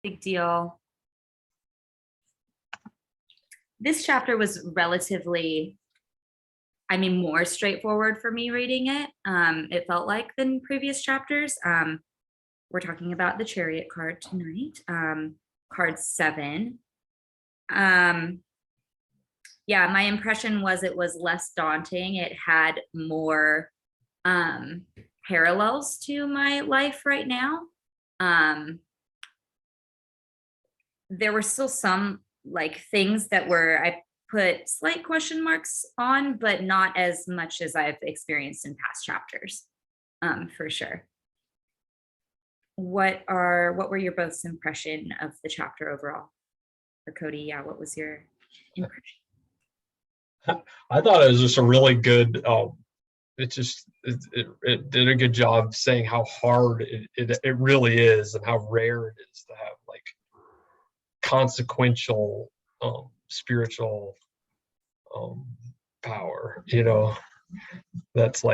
Big deal. This chapter was relatively, more straightforward for me reading it. It felt like than previous chapters. We're talking about the Chariot card tonight, card 7. Yeah, my impression was it was less daunting. It had more parallels to my life right now. There were still some things that I put slight question marks on, but not as much as I've experienced in past chapters, for sure. What were your both's impression of the chapter overall? Or Cody, yeah, what was your impression? I thought it was just a really good, it did a good job saying how hard it really is and how rare it is to have consequential spiritual power, that's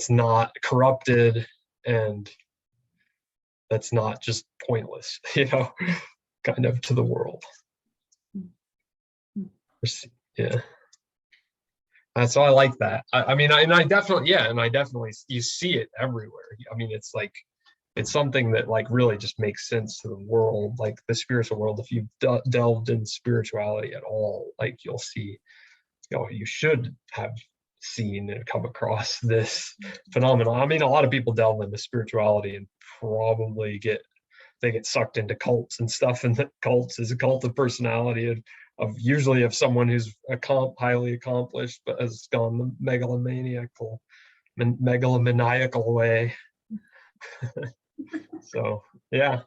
not corrupted and that's not just pointless, kind of to the world. Yeah. So I like that. I definitely, you see it everywhere. It's something that really just makes sense to the world, like the spiritual world. If you've delved in spirituality at all, you'll see, you should have seen and come across this phenomenon. A lot of people delve into spirituality and probably get sucked into cults and stuff, and that cults is a cult of personality usually of someone who's highly accomplished but has gone the megalomaniacal way. So yeah,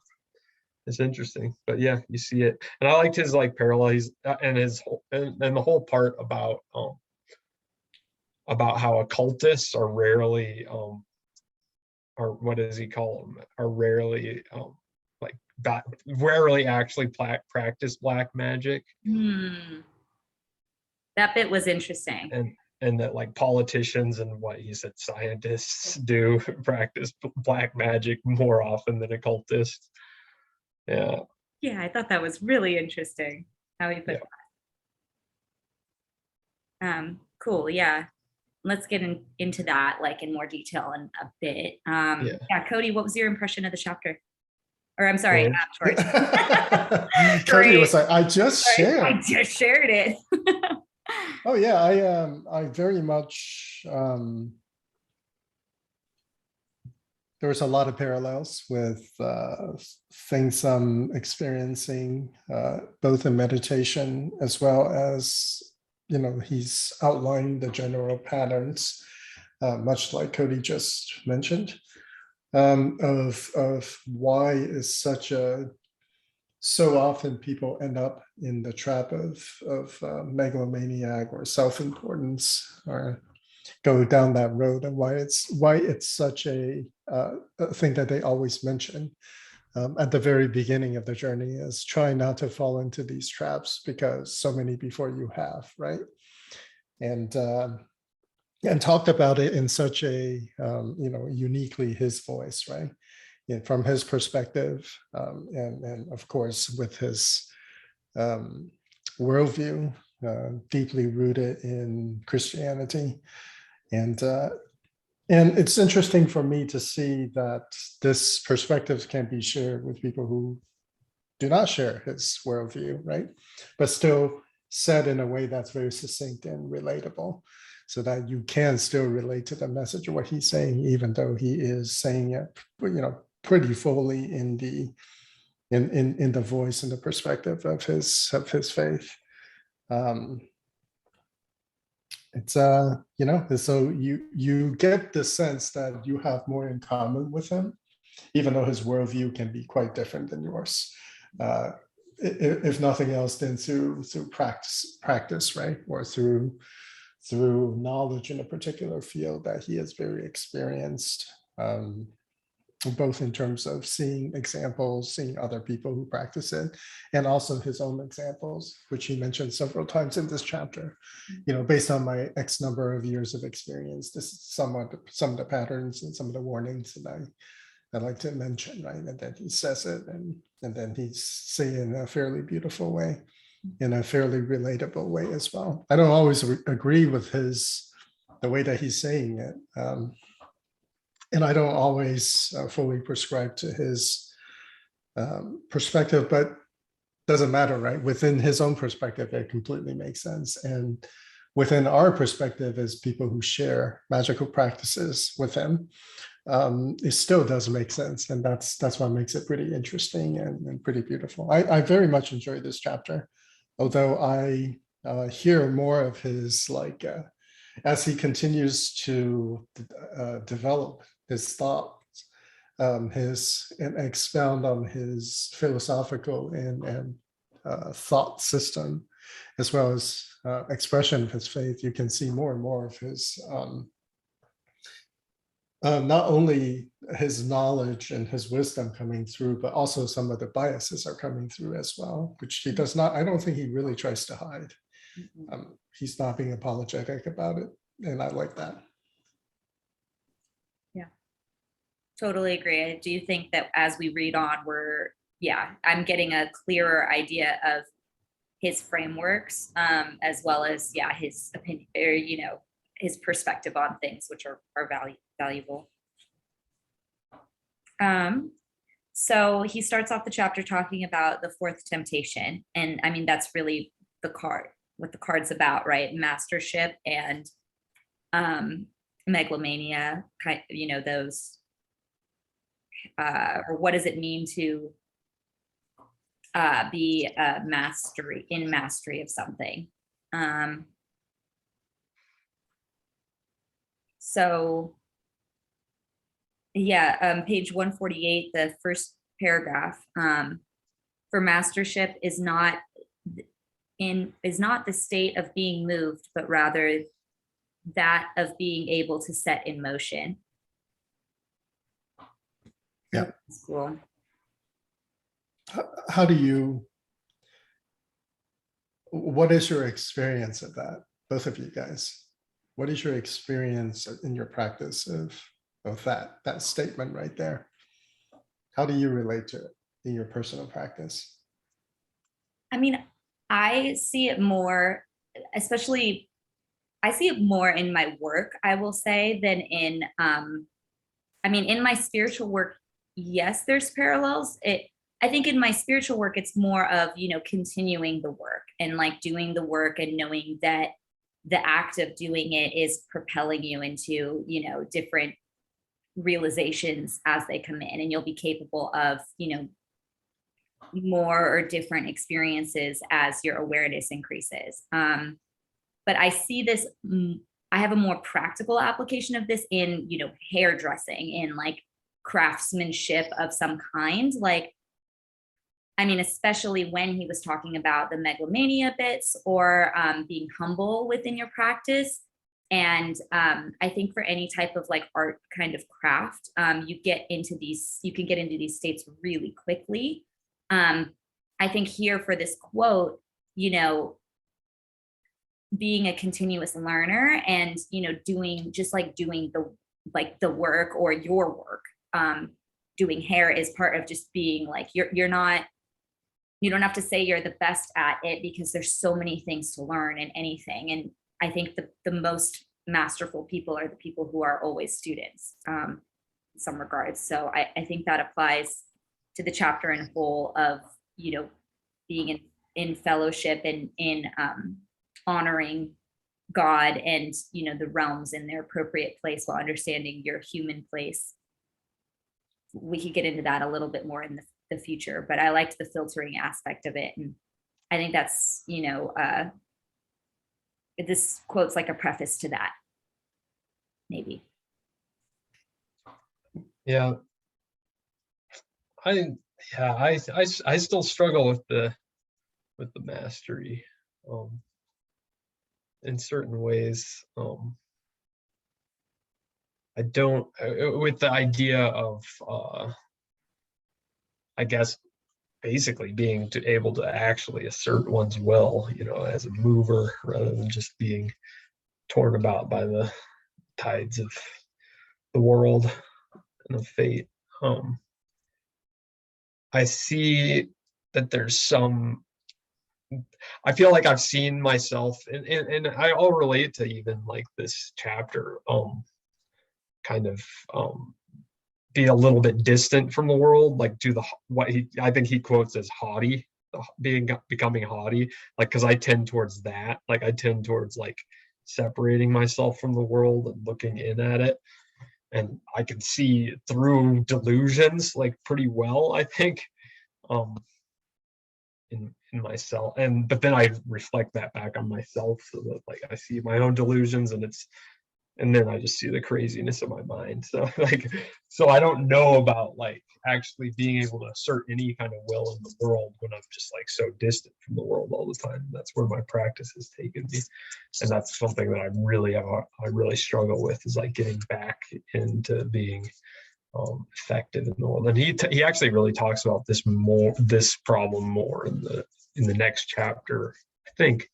it's interesting, but yeah, you see it, and I liked his parallels and the whole part about how occultists are rarely or what does he call them, are rarely rarely actually practice black magic. That bit was interesting. And that politicians and what he said scientists do practice black magic more often than occultists. Yeah, I thought that was really interesting how he put that. Cool. Yeah, let's get into that in more detail in a bit. Cody, what was your impression of the chapter? Or I'm sorry, George. Cody was like, I just shared it. Oh yeah, I very much, there was a lot of parallels with things I'm experiencing, both in meditation as well as, he's outlined the general patterns, much like Cody just mentioned, of why is so often people end up in the trap of megalomaniac or self-importance, or go down that road, and why it's such a thing that they always mention at the very beginning of the journey is try not to fall into these traps because so many before you have, right? And talked about it in such a uniquely his voice, right? From his perspective, and of course with his worldview, deeply rooted in Christianity, and it's interesting for me to see that this perspective can be shared with people who do not share his worldview, right? But still said in a way that's very succinct and relatable, so that you can still relate to the message of what he's saying, even though he is saying it, pretty fully in the voice and the perspective of his faith. It's so you get the sense that you have more in common with him, even though his worldview can be quite different than yours. If nothing else, then through practice, right, or through knowledge in a particular field that he is very experienced. Both in terms of seeing examples, seeing other people who practice it, and also his own examples, which he mentioned several times in this chapter. Based on my X number of years of experience, this is some of the patterns and some of the warnings that I like to mention, right? And then he says it, and then he's saying in a fairly beautiful way, in a fairly relatable way as well. I don't always agree with the way that he's saying it. And I don't always fully prescribe to his perspective, but doesn't matter, right? Within his own perspective, it completely makes sense. And within our perspective as people who share magical practices with him, it still does make sense. And that's what makes it pretty interesting and pretty beautiful. I very much enjoyed this chapter, although I hear more of his, like, as he continues to develop his thoughts, and expound on his philosophical and thought system, as well as expression of his faith. You can see more and more of his not only his knowledge and his wisdom coming through, but also some of the biases are coming through as well, which he does not, I don't think he really tries to hide. He's not being apologetic about it, and I like that. Yeah, totally agree. I do think that as we read on, I'm getting a clearer idea of his frameworks, as well as his opinion, or his perspective on things, which are valuable. So he starts off the chapter talking about the fourth temptation, and I mean that's really what the card's about, right? Mastership and megalomania, those, or what does it mean to be in mastery of something. So page 148, the first paragraph, for mastership is not the state of being moved, but rather that of being able to set in motion. Yeah. That's cool. What is your experience of that? Both of you guys, what is your experience in your practice of that statement right there? How do you relate to it in your personal practice? I mean, I see it more, I see it more in my work, I will say, than in, in my spiritual work, yes, there's parallels. I think in my spiritual work, it's more of, continuing the work and like doing the work and knowing that the act of doing it is propelling you into, different realizations as they come in, and you'll be capable of, more or different experiences as your awareness increases. But I see this, I have a more practical application of this in, hairdressing, in like craftsmanship of some kind. Like, especially when he was talking about the megalomania bits, or being humble within your practice. And I think for any type of like art kind of craft, you can get into these states really quickly. I think here for this quote, being a continuous learner and, doing the work or your work, doing hair is part of just being like, you don't have to say you're the best at it, because there's so many things to learn in anything. And I think the most masterful people are the people who are always students, in some regards. So I think that applies to the chapter in whole of, being in fellowship and in honoring God and, the realms in their appropriate place while understanding your human place. We could get into that a little bit more in the future, but I liked the filtering aspect of it. And I think that's, this quote's like a preface to that, maybe. Yeah. I still struggle with the mastery, in certain ways. I don't, with the idea of, I guess, basically being able to actually assert one's will, as a mover, rather than just being torn about by the tides of the world and of fate. I see that there's some, I feel like I've seen myself, and I'll relate to even like this chapter, kind of be a little bit distant from the world, like do what I think he quotes as haughty, becoming haughty, like, because I tend towards that, like I tend towards like separating myself from the world and looking in at it, and I can see through delusions like pretty well, I think, in myself, but then I reflect that back on myself, so that like I see my own delusions, and then I just see the craziness of my mind. So like, so I don't know about like actually being able to assert any kind of will in the world when I'm just like so distant from the world all the time. That's where my practice has taken me, and that's something that I really struggle with, is like getting back into being effective in the world. And he actually really talks about this problem more in the next chapter, I think.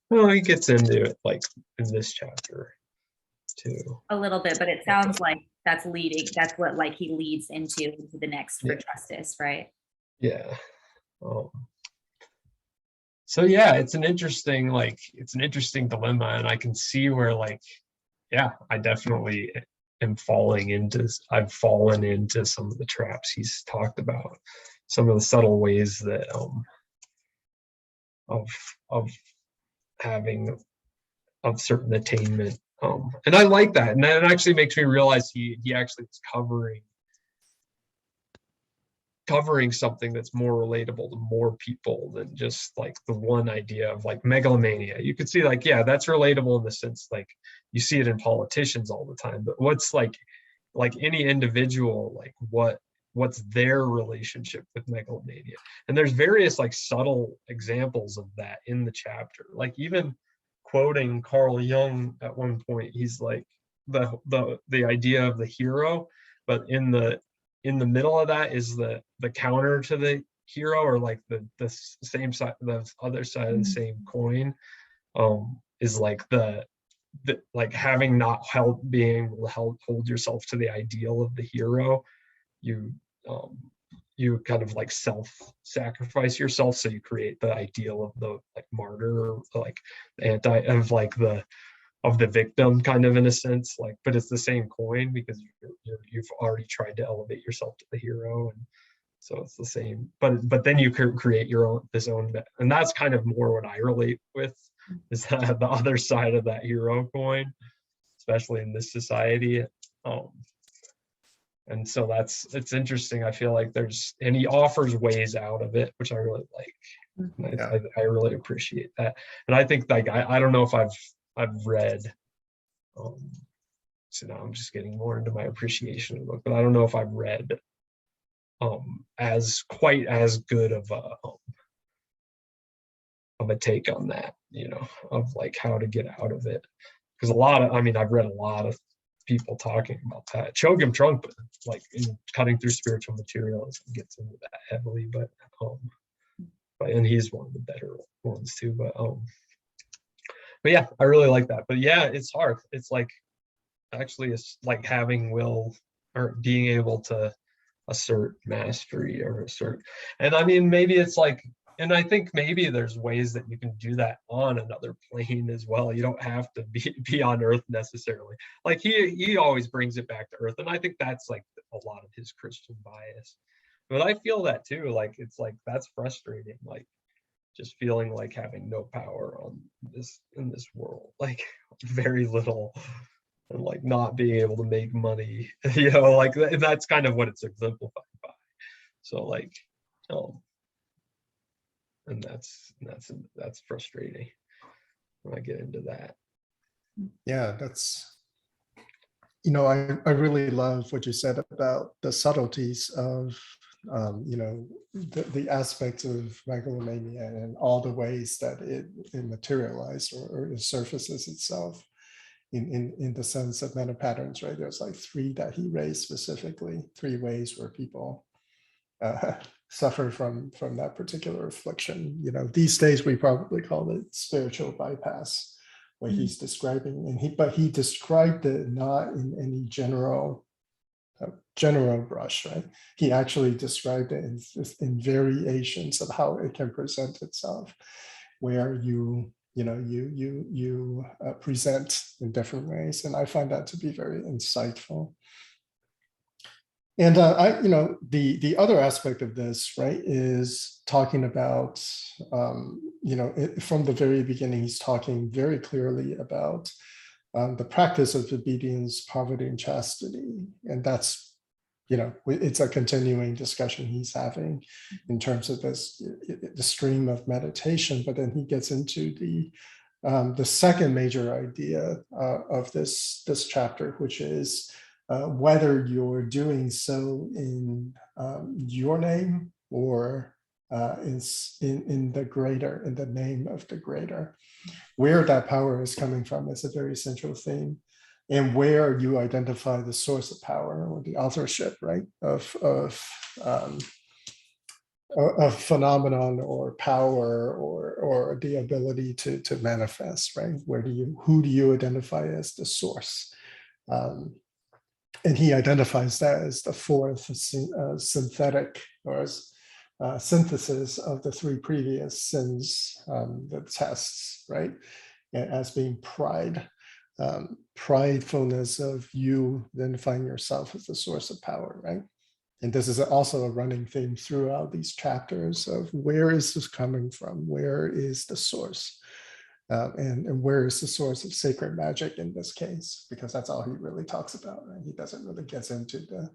Well, he gets into it like in this chapter too. A little bit, but it sounds like that's what like he leads into the next for justice, right? Yeah. So yeah, it's an interesting dilemma, and I can see where like, yeah, I definitely I've fallen into some of the traps he's talked about, some of the subtle ways that of having of certain attainment. And I like that, and that actually makes me realize he actually is covering something that's more relatable to more people than just like the one idea of like megalomania. You could see like, yeah, that's relatable in the sense like you see it in politicians all the time, but what's like any individual, like what's their relationship with megalomania? And there's various like subtle examples of that in the chapter, like even quoting Carl Jung at one point, he's like the idea of the hero, but in the middle of that is the counter to the hero, or like the same side, the other side of the same coin, is like the like having not being able to hold yourself to the ideal of the hero, you kind of like self-sacrifice yourself, so you create the ideal of the like martyr, or like the victim, kind of, in a sense, like, but it's the same coin, because you've already tried to elevate yourself to the hero, and so it's the same, but then you can create your own, and that's kind of more what I relate with, is that the other side of that hero coin, especially in this society. And so it's interesting. I feel like and he offers ways out of it, which I really like. Yeah. I really appreciate that. And I think like, I don't know if I've read, so now I'm just getting more into my appreciation of the book, but I don't know if I've read as quite as good of a take on that, of like how to get out of it. Because I've read a lot of people talking about that. Chogyam Trungpa, like in Cutting Through Spiritual Materialism, gets into that heavily, but and he's one of the better ones too. But yeah, I really like that. But yeah, it's hard. It's like, actually, it's like having will, or being able to assert mastery, or and I mean, maybe it's like, and I think maybe there's ways that you can do that on another plane as well. You don't have to be on Earth necessarily. Like he always brings it back to Earth, and I think that's like a lot of his Christian bias. But I feel that too. Like, it's like, that's frustrating. Like, just feeling like having no power in this world, like very little, and like not being able to make money, like that's kind of what it's exemplified by. So like, and that's frustrating when I get into that. Yeah, I really love what you said about the subtleties of the aspects of megalomania, and all the ways that it materializes, or it surfaces itself in the sense of meta patterns, right? There's like 3 that he raised specifically, 3 ways where people suffer from that particular affliction. These days we probably call it spiritual bypass, what he's describing, but he described it not in any general general brush, right? He actually described it in variations of how it can present itself, where you present in different ways, and I find that to be very insightful. And the other aspect of this, right, is talking about, from the very beginning, he's talking very clearly about the practice of obedience, poverty, and chastity. And that's, it's a continuing discussion he's having in terms of this, the stream of meditation. But then he gets into the second major idea of this chapter, which is whether you're doing so in your name or in the name of the greater. Where that power is coming from is a very central theme, and where you identify the source of power or the authorship, right, of phenomenon or power or the ability to manifest, right? Who do you identify as the source? And he identifies that as the fourth synthetic or synthesis of the three previous sins, the tests, right? As being pride, pridefulness of you identifying yourself as the source of power, right? And this is also a running theme throughout these chapters of where is this coming from? Where is the source? And where is the source of sacred magic in this case? Because that's all he really talks about, right? He doesn't really get into the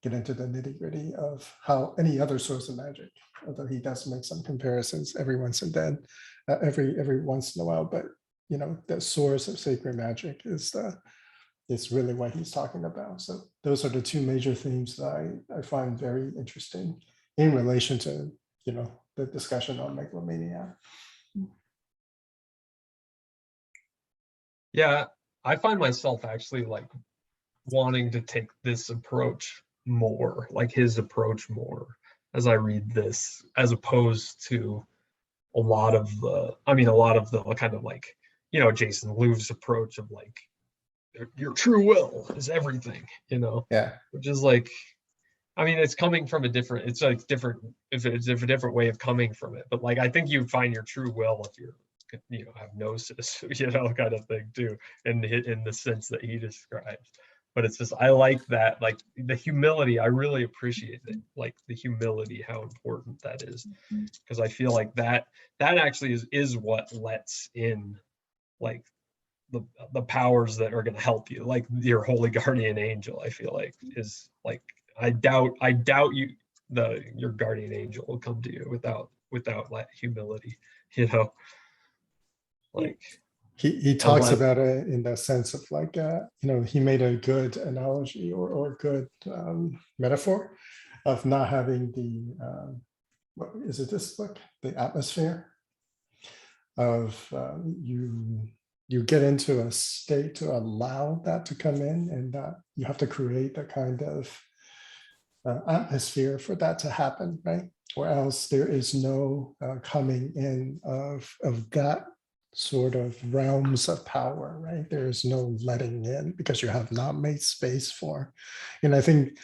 nitty-gritty of how any other source of magic, although he does make some comparisons every once and then, every once in a while. But the source of sacred magic is really what he's talking about. So those are the two major themes that I find very interesting in relation to the discussion on megalomania. Yeah, I find myself actually like wanting to take this approach more, like his approach more, as I read this, as opposed to a lot of the kind of like, Jason Lou's approach of like, your true will is everything, Yeah. which is like, it's coming from it's like different, if it's a different way of coming from it. But like, I think you find your true will if you're, have gnosis, kind of thing too, in the sense that he describes. But it's just, I like that, like the humility, I really appreciate it. Like the humility, how important that is. Because I feel like that actually is what lets in like the powers that are going to help you, like your holy guardian angel. I feel like is like, I doubt your guardian angel will come to you without that humility, like he talks about it in the sense of like he made a good analogy or good metaphor of not having the what is it, this book, the atmosphere of you get into a state to allow that to come in, and that you have to create a kind of atmosphere for that to happen, right? Or else there is no coming in of that sort of realms of power, right? There is no letting in because you have not made space for. And I think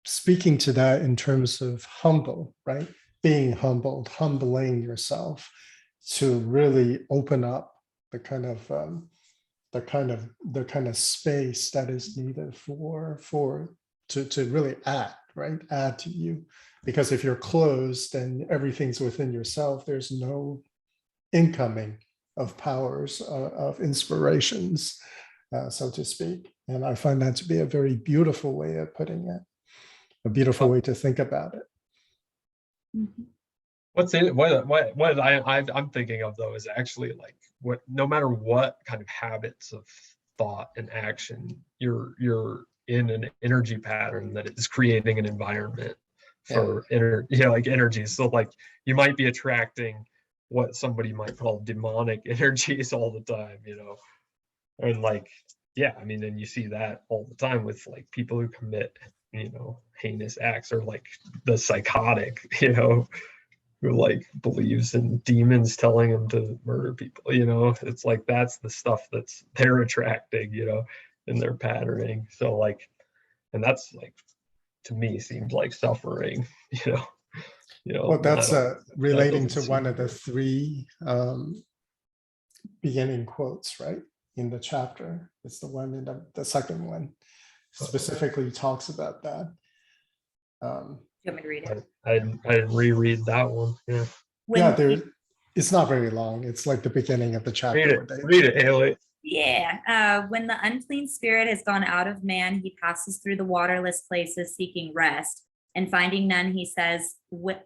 speaking to that in terms of humble, right? Being humbled, humbling yourself to really open up the kind of space that is needed to really add, right? Add to you. Because if you're closed and everything's within yourself, there's no incoming of powers, of inspirations, so to speak. And I find that to be a very beautiful way of putting it, a beautiful way to think about it. Mm-hmm. What I'm thinking of though is actually like, no matter what kind of habits of thought and action, you're in an energy pattern that is creating an environment for like energy. So like you might be attracting what somebody might call demonic energies all the time, and like, and you see that all the time with like people who commit, heinous acts, or like the psychotic, who like believes in demons telling them to murder people, it's like, that's the stuff that's they're attracting, in their patterning. So like, and that's like to me seems like suffering, you know. Well, that's that relating doesn't to one seem of the good. three beginning quotes, right? In the chapter. It's the one in the second one specifically talks about that. You want me to read it? I didn't reread that one. Yeah. Yeah, When it's not very long. It's like the beginning of the chapter where they Read it, Haley. Yeah, when the unclean spirit has gone out of man, he passes through the waterless places seeking rest, and finding none, he says,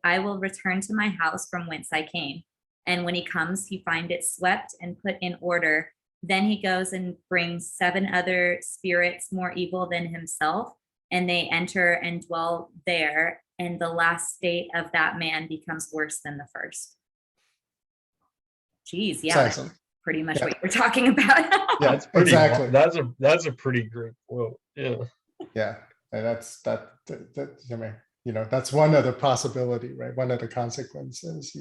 I will return to my house from whence I came. And when he comes, he finds it swept and put in order. Then he goes and brings 7 other spirits more evil than himself, and they enter and dwell there. And the last state of that man becomes worse than the first. Geez, yeah, that's Exactly. pretty much Yeah. what you're talking about. Yeah, That's pretty. exactly. That's a pretty great quote. Yeah. Yeah, and that I mean, that's one of the possibility, right? One of the consequences.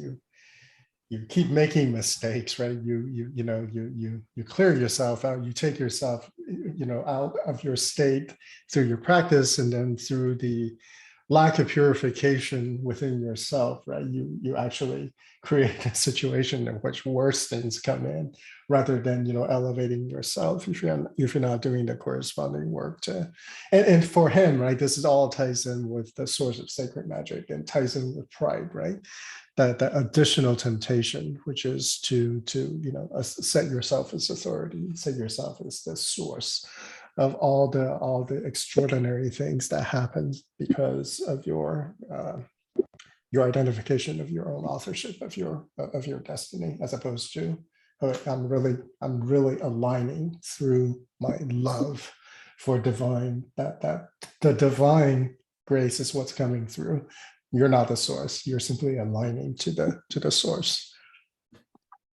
You keep making mistakes, right? You clear yourself out. You take yourself, out of your state through your practice, and then through the lack of purification within yourself, right? You actually create a situation in which worse things come in, rather than elevating yourself if you're not doing the corresponding work to. And for him, right, this is all ties in with the source of sacred magic and ties in with pride, right? That additional temptation, which is to set yourself as authority, set yourself as the source of all the extraordinary things that happen because of your identification of your own authorship of your destiny, as opposed to I'm really aligning through my love for divine, that the divine grace is what's coming through. You're not the source. You're simply aligning to the source.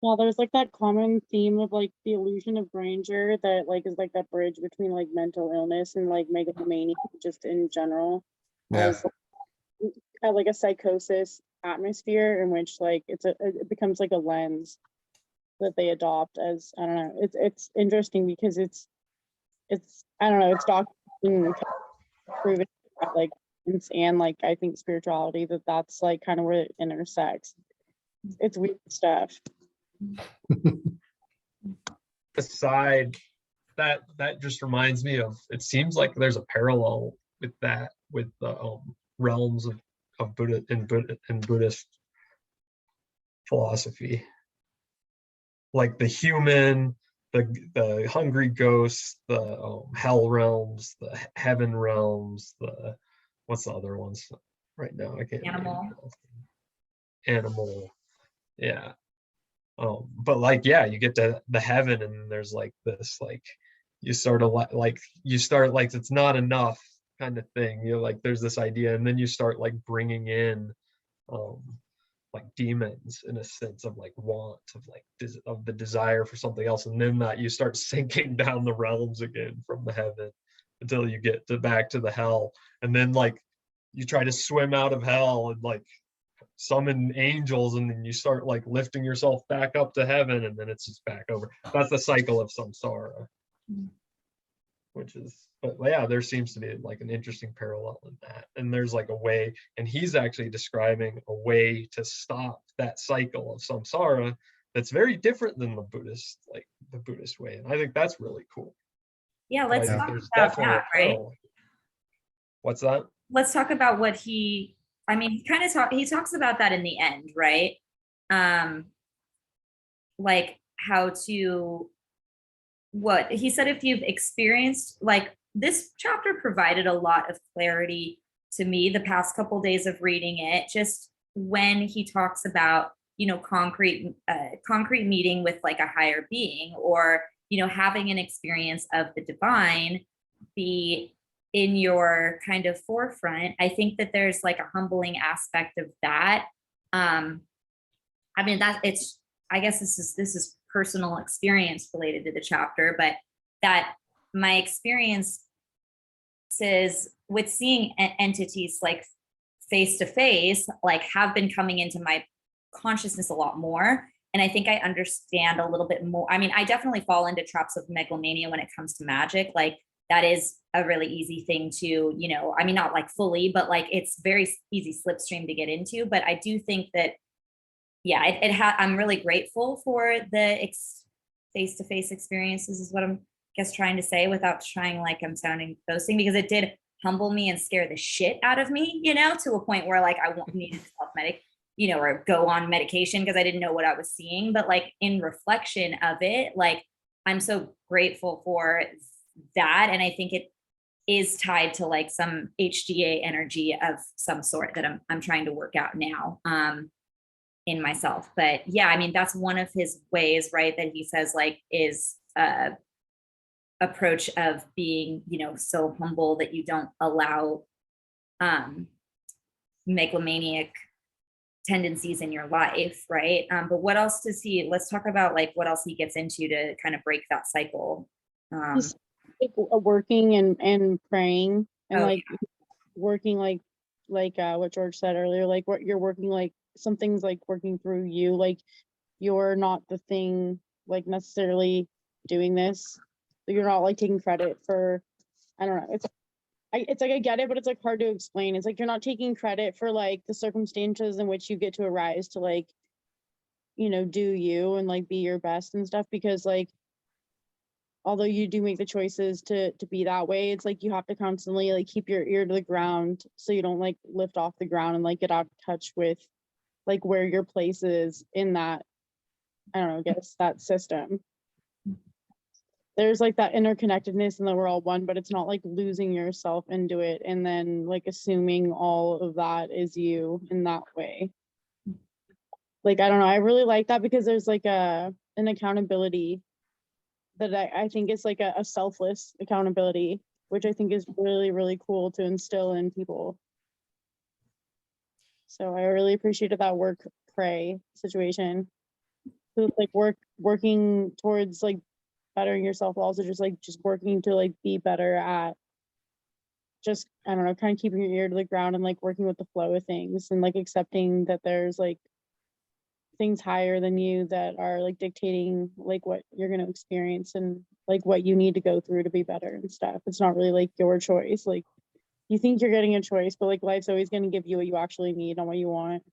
Well, there's like that common theme of like the illusion of grandeur that like is like that bridge between like mental illness and like megalomania just in general, as like a psychosis atmosphere in which like it becomes like a lens that they adopt as, I don't know, it's interesting because it's I don't know, it's documenting proven like and like I think spirituality that's like kind of where it intersects. It's weird stuff. Aside, that just reminds me of, it seems like there's a parallel with that, with the realms of Buddha in Buddhist philosophy, like the human, the hungry ghosts, the hell realms, the heaven realms, what's the other ones right now? I can't. Animal. Yeah. But like, yeah, you get to the heaven and there's like this, like you sort of like you start like it's not enough kind of thing. Like there's this idea, and then you start like bringing in like demons in a sense of like want, of like of the desire for something else, and then that you start sinking down the realms again from the heaven until you get back to the hell, and then like you try to swim out of hell and like summon angels, and then you start like lifting yourself back up to heaven, and then it's just back over. That's the cycle of samsara, which is, but yeah, there seems to be like an interesting parallel in that, and there's like a way, and he's actually describing a way to stop that cycle of samsara that's very different than the Buddhist way, and I think that's really cool. Yeah, let's talk there's about definitely that, a right? parallel. What's that? Let's talk about what he talks about that in the end, right? Like how to, what he said, if you've experienced, like this chapter provided a lot of clarity to me the past couple days of reading it, just when he talks about, concrete meeting with like a higher being, or, having an experience of the divine be in your kind of forefront. I think that there's like a humbling aspect of that. I mean, I guess this is personal experience related to the chapter, but that my experience says with seeing entities like face to face, like have been coming into my consciousness a lot more. And I think I understand a little bit more. I mean, I definitely fall into traps of megalomania when it comes to magic. Like that is a really easy thing to, you know, I mean, not like fully, but like it's very easy slipstream to get into. But I do think that, yeah, I'm really grateful for the face-to-face experiences is what I'm guess trying to say without trying like I'm sounding boasting, because it did humble me and scare the shit out of me, you know, to a point where like I needed to self-medicate, you know, or go on medication because I didn't know what I was seeing. But like in reflection of it, like I'm so grateful for that. And I think it is tied to like some HDA energy of some sort that I'm trying to work out now in myself. But yeah, I mean, that's one of his ways, right? That he says like is approach of being, you know, so humble that you don't allow megalomaniac tendencies in your life, right? But what else does he, let's talk about like what else he gets into to kind of break that cycle. He's like working and praying and like working like what George said earlier, like what you're working, like something's like working through you, like you're not the thing like necessarily doing this. You're not like taking credit for, I don't know, it's like I get it, but it's like hard to explain. It's like you're not taking credit for like the circumstances in which you get to arise to like, you know, do you and like be your best and stuff, because like although you do make the choices to be that way, it's like you have to constantly like keep your ear to the ground so you don't like lift off the ground and like get out of touch with like where your place is in that, I don't know, I guess that system. There's like that interconnectedness and that we're all one, but it's not like losing yourself into it and then like assuming all of that is you in that way. Like, I don't know, I really like that because there's like an accountability that I think is like a selfless accountability, which I think is really, really cool to instill in people. So I really appreciated that work pray situation. So it's like working towards like bettering yourself, but also just working to like be better at just, I don't know, kind of keeping your ear to the ground and like working with the flow of things and like accepting that there's like things higher than you that are like dictating like what you're going to experience and like what you need to go through to be better and stuff. It's not really like your choice. Like you think you're getting a choice, but like life's always going to give you what you actually need, not what you want.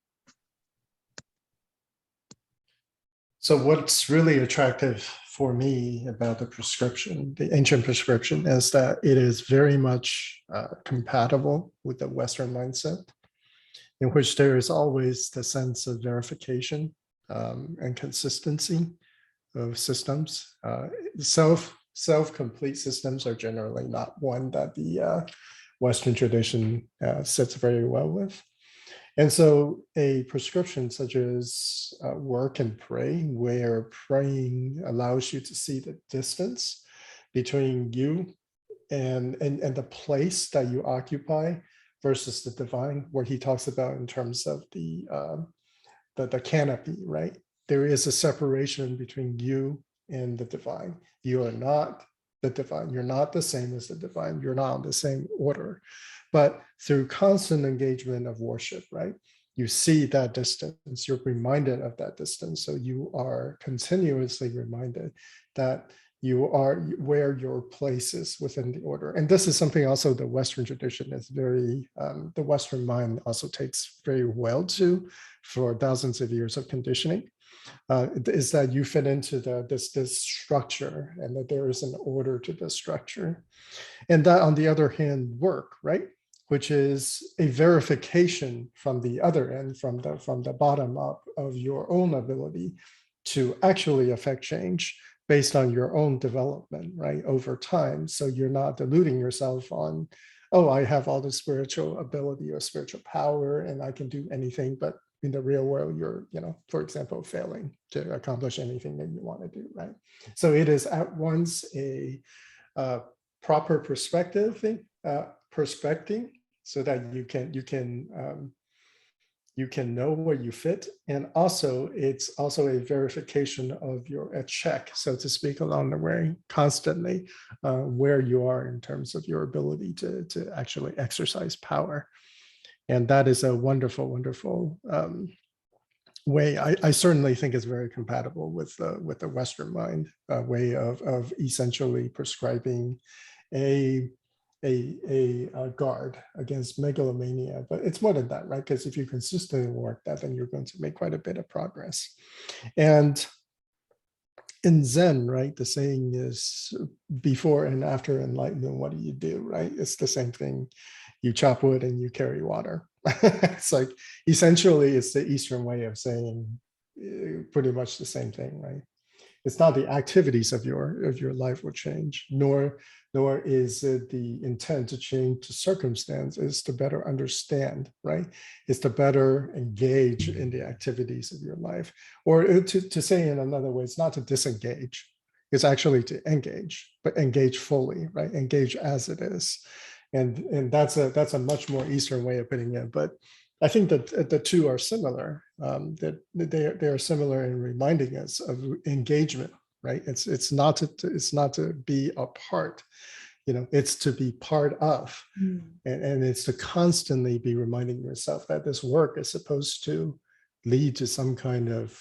So what's really attractive for me about the prescription, the ancient prescription, is that it is very much compatible with the Western mindset, in which there is always the sense of verification and consistency of systems. Self-complete systems are generally not one that the Western tradition sits very well with. And so a prescription such as work and pray, where praying allows you to see the distance between you and the place that you occupy versus the divine, where he talks about in terms of the canopy, right? There is a separation between you and the divine. You are not the divine. You're not the same as the divine. You're not on the same order. But through constant engagement of worship, right? You see that distance. You're reminded of that distance. So you are continuously reminded that you are where your place is within the order. And this is something also the Western tradition is very, the Western mind also takes very well to for thousands of years of conditioning, is that you fit into this structure and that there is an order to the structure. And that on the other hand, work, right? Which is a verification from the other end, from the bottom up of your own ability to actually affect change based on your own development, right, over time. So you're not deluding yourself on, oh, I have all the spiritual ability or spiritual power and I can do anything, but in the real world, you're, you know, for example, failing to accomplish anything that you want to do, right? So it is at once a proper perspective perspecting, so that you can know where you fit, and also it's also a verification of a check, so to speak, along the way, constantly where you are in terms of your ability to actually exercise power. And that is a wonderful, wonderful way. I certainly think is very compatible with the Western mind way of essentially prescribing a guard against megalomania, but it's more than that, right? Because if you consistently work that, then you're going to make quite a bit of progress. And in Zen, right, the saying is before and after enlightenment, what do? Right? It's the same thing. You chop wood and you carry water. It's like essentially it's the Eastern way of saying pretty much the same thing, right? It's not the activities of your life will change, nor is it the intent to change the circumstances to better understand, right? It's to better engage in the activities of your life. Or to say in another way, it's not to disengage, it's actually to engage, but engage fully, right? Engage as it is. And that's a much more Eastern way of putting it. But I think that the two are similar, that they are similar in reminding us of engagement, right? It's not to be a part, it's to be part of, and it's to constantly be reminding yourself that this work is supposed to lead to some kind of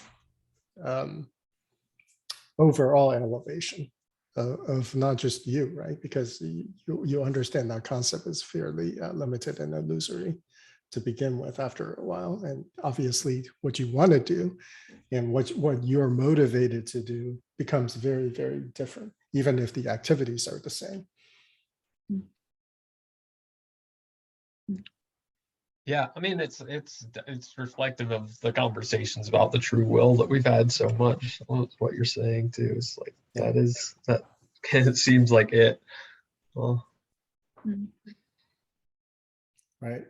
overall elevation of not just you, right? Because you understand that concept is fairly limited and illusory to begin with after a while. And obviously what you want to do and what you're motivated to do becomes very, very different, even if the activities are the same. Yeah, I mean, it's reflective of the conversations about the true will that we've had so much. What you're saying too is like, that it seems like it. Well, Right.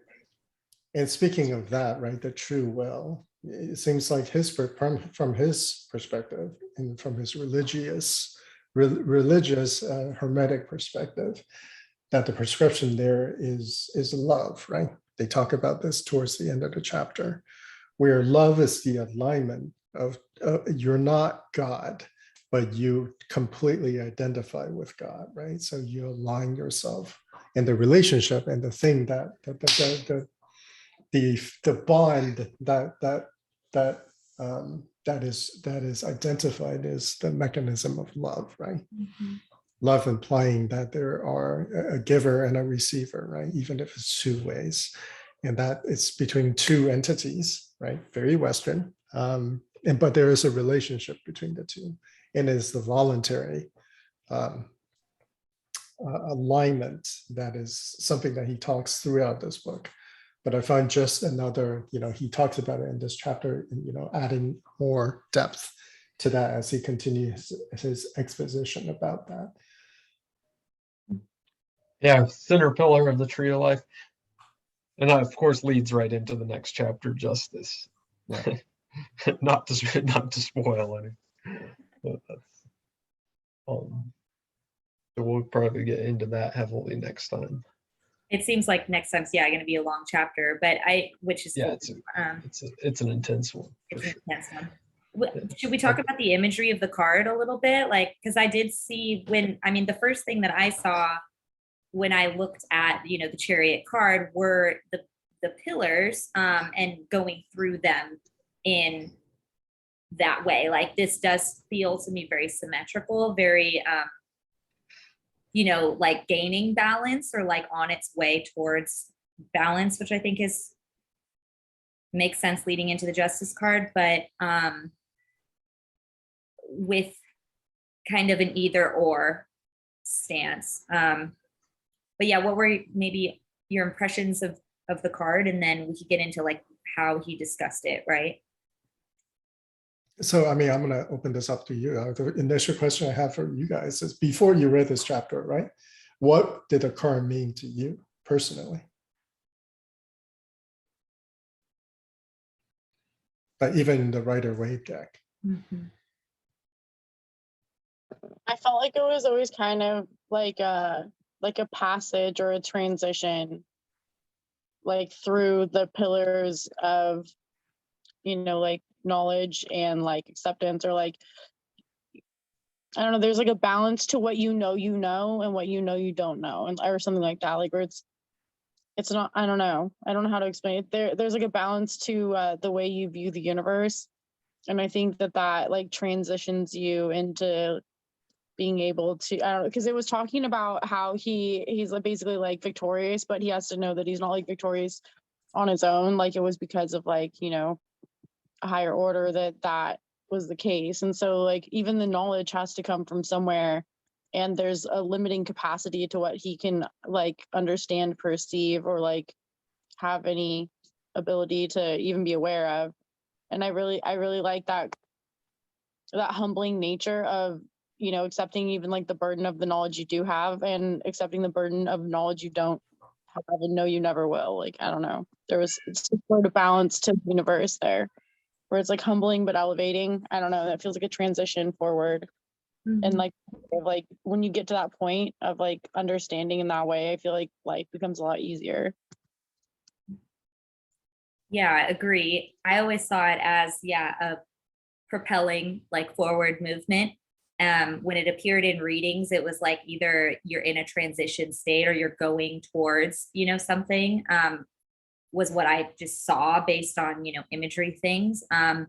And speaking of that, right, the true will, it seems like from his perspective and from his religious hermetic perspective, that the prescription there is love, right? They talk about this towards the end of the chapter, where love is the alignment of you're not God, but you completely identify with God, right? So you align yourself in the relationship and the thing that the bond that is identified as the mechanism of love, right? Love implying that there are a giver and a receiver, right? Even if it's two ways, and that it's between two entities, right? Very Western, but there is a relationship between the two, and it's the voluntary alignment that is something that he talks throughout this book. But I find just another, he talks about it in this chapter, adding more depth to that as he continues his exposition about that. Yeah, center pillar of the tree of life. And that, of course, leads right into the next chapter, justice. Yeah. not to spoil any. But that's, so we'll probably get into that heavily next time. It seems like next time's going to be a long chapter, but which is Yeah, cool. it's an intense one. It's an intense one. Should we talk about the imagery of the card a little bit? Like, because I did see the first thing that I saw when I looked at, the Chariot card were the pillars and going through them in that way. Like, this does feel to me very symmetrical, very, like gaining balance or like on its way towards balance, which I think makes sense leading into the justice card, but with kind of an either or stance. But yeah, what were maybe your impressions of the card? And then we could get into like how he discussed it, right? So, I'm going to open this up to you. The initial question I have for you guys is, before you read this chapter, right? What did the card mean to you personally? Even in the Rider-Waite deck. I felt like it was always kind of like a passage or a transition, like through the pillars of, like knowledge and like acceptance, or like, I don't know, there's like a balance to what and what you don't know, and or something like that, like where it's not, I don't know how to explain it. There's like a balance to the way you view the universe, and I think that like transitions you into being able to, I don't know, because it was talking about how he's like basically like victorious, but he has to know that he's not like victorious on his own. Like it was because of like, you know, a higher order that was the case. And so like even the knowledge has to come from somewhere, and there's a limiting capacity to what he can like understand, perceive, or like have any ability to even be aware of. And I really like that humbling nature of, you know, accepting even like the burden of the knowledge you do have, and accepting the burden of knowledge you don't have and know you never will. Like, I don't know, there was some sort of balance to the universe there, where it's like humbling but elevating. I don't know, that feels like a transition forward. And like when you get to that point of like understanding in that way, I feel like life becomes a lot easier. Yeah, I agree. I always saw it as, a propelling like forward movement. When it appeared in readings, it was like either you're in a transition state or you're going towards, you know, something, was what I just saw based on, you know, imagery things. And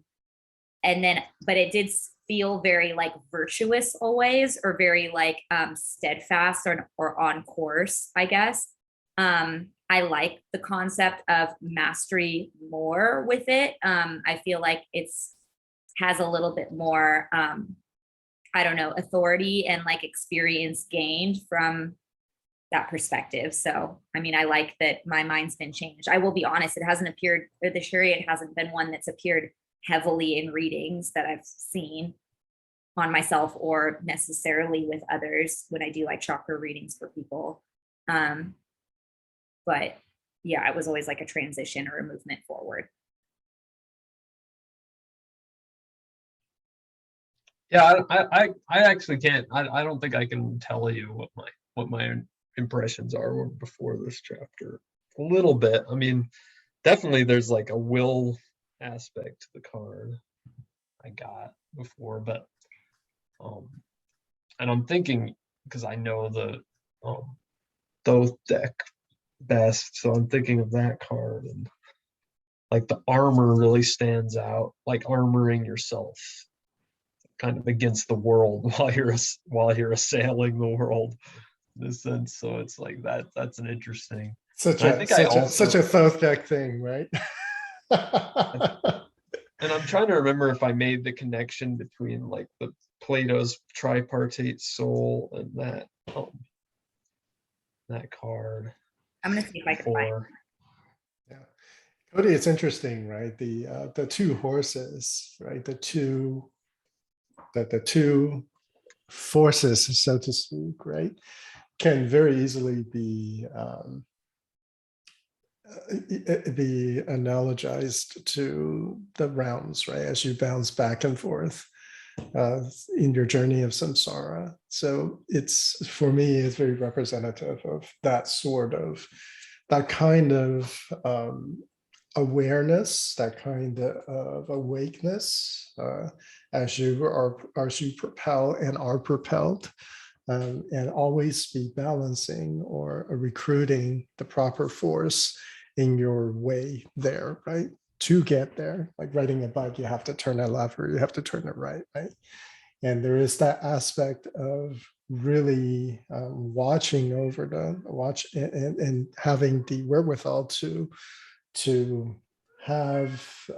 then, but it did feel very like virtuous always, or very like steadfast or on course, I guess. I like the concept of mastery more with it. I feel like has a little bit more, I don't know, authority and like experience gained from that perspective. So, I mean, I like that my mind's been changed. I will be honest, it hasn't appeared, or the Chariot hasn't been one that's appeared heavily in readings that I've seen on myself or necessarily with others when I do like chakra readings for people. But yeah, it was always like a transition or a movement forward. Yeah, I actually can't. I don't think I can tell you what my impressions are before this chapter. A little bit. I mean, definitely there's like a will aspect to the card I got before, but and I'm thinking, because I know the Thoth deck best, so I'm thinking of that card, and like the armor really stands out, like armoring yourself kind of against the world while you're assailing the world in a sense. So it's like that's an interesting. Such I a think I also such a Thoth deck thing, right? and I'm trying to remember if I made the connection between like the Plato's tripartite soul and that card. I'm gonna see if I can find it. Yeah, Cody, it's interesting, right? The two horses, right? The two forces, so to speak, right, can very easily be analogized to the realms, right? As you bounce back and forth in your journey of samsara. So it's, for me, it's very representative of that kind of awareness, that kind of awakeness, as you propel and are propelled, and always be balancing or recruiting the proper force in your way there, right? To get there, like riding a bike, you have to turn a left or you have to turn it right, right? And there is that aspect of really watching over and having the wherewithal to have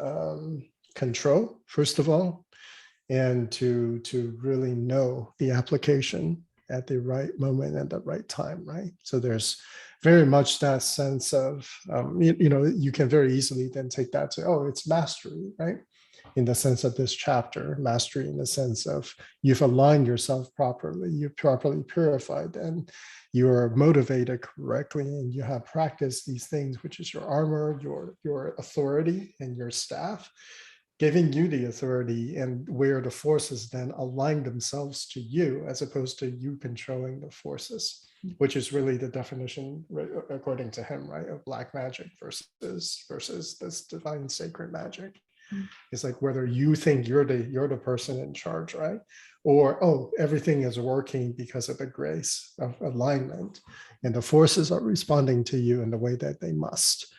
control, first of all, and to really know the application at the right moment at the right time, right? So there's very much that sense of, you can very easily then take that to, oh, it's mastery, right? In the sense of this chapter, mastery in the sense of you've aligned yourself properly, you're properly purified, and you're motivated correctly, and you have practiced these things, which is your armor, your authority, and your staff, giving you the authority, and where the forces then align themselves to you as opposed to you controlling the forces, which is really the definition, according to him, right, of black magic versus this divine sacred magic. It's like whether you think you're the person in charge, right? Or, oh, everything is working because of the grace of alignment, and the forces are responding to you in the way that they must,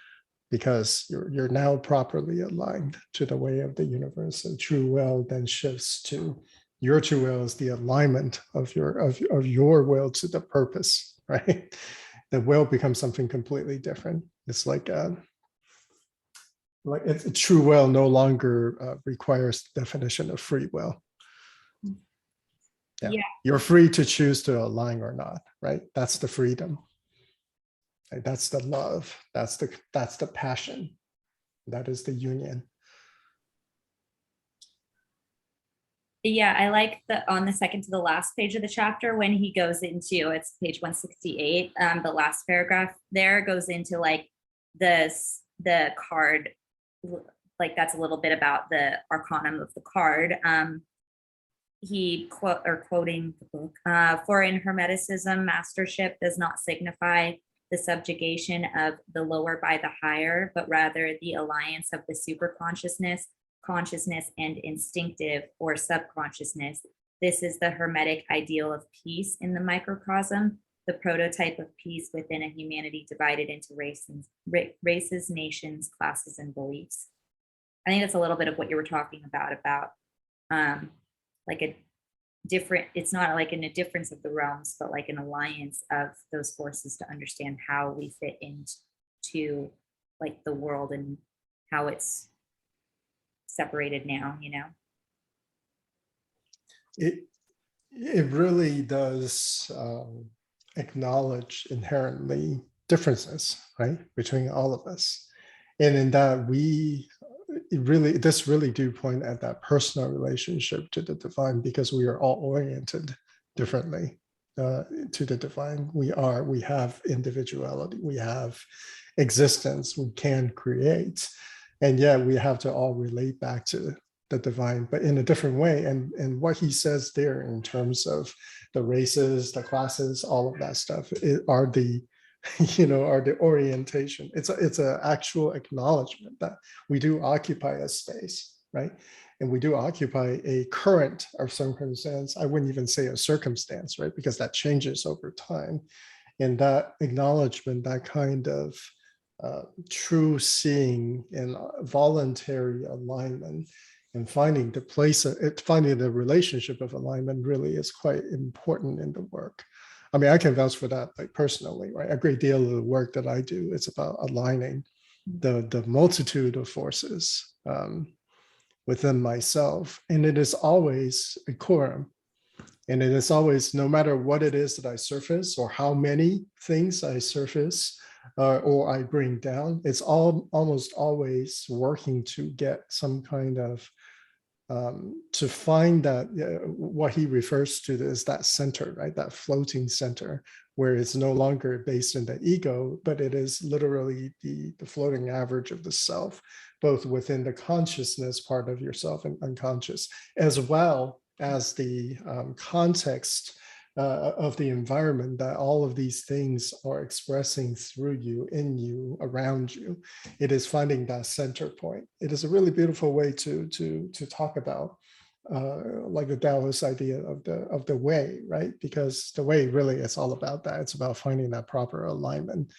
because you're now properly aligned to the way of the universe. And true will then shifts to Your true will is the alignment of your will to the purpose, right? The will becomes something completely different. It's like it's true will no longer requires the definition of free will. Yeah. You're free to choose to align or not, right? That's the freedom. Right? That's the love. That's the passion. That is the union. Yeah, I like on the second to the last page of the chapter when he goes into, it's page 168, the last paragraph there goes into like the card, like that's a little bit about the arcanum of the card. Quoting the book, for in Hermeticism, mastership does not signify the subjugation of the lower by the higher, but rather the alliance of the superconsciousness, consciousness, and instinctive or subconsciousness. This is the Hermetic ideal of peace in the microcosm, the prototype of peace within a humanity divided into races, nations, classes, and beliefs. I think that's a little bit of what you were talking about like a different, it's not like in a difference of the realms, but like an alliance of those forces to understand how we fit into like the world and how it's separated now, you know? It really does acknowledge inherently differences, right, between all of us. And in that this really do point at that personal relationship to the divine, because we are all oriented differently to the divine. We have individuality, we have existence, we can create, and yet we have to all relate back to the divine, but in a different way. And what he says there in terms of the races, the classes, all of that stuff are the orientation. It's an actual acknowledgement that we do occupy a space, right? And we do occupy a current or circumstance. I wouldn't even say a circumstance, right? Because that changes over time. And that acknowledgement, that kind of true seeing and voluntary alignment, and finding the relationship of alignment really is quite important in the work. I mean, I can vouch for that, like personally, right? A great deal of the work that I do, it's about aligning the multitude of forces within myself. And it is always a quorum. And it is always, no matter what it is that I surface or how many things I surface or I bring down, it's almost always working to get some kind of to find that what he refers to is that center, right? That floating center, where it's no longer based in the ego, but it is literally the floating average of the self, both within the consciousness part of yourself and unconscious, as well as the context of the environment that all of these things are expressing through you, in you, around you. It is finding that center point. It is a really beautiful way to talk about like the Taoist idea of the way, right? Because the way really is all about that. It's about finding that proper alignment.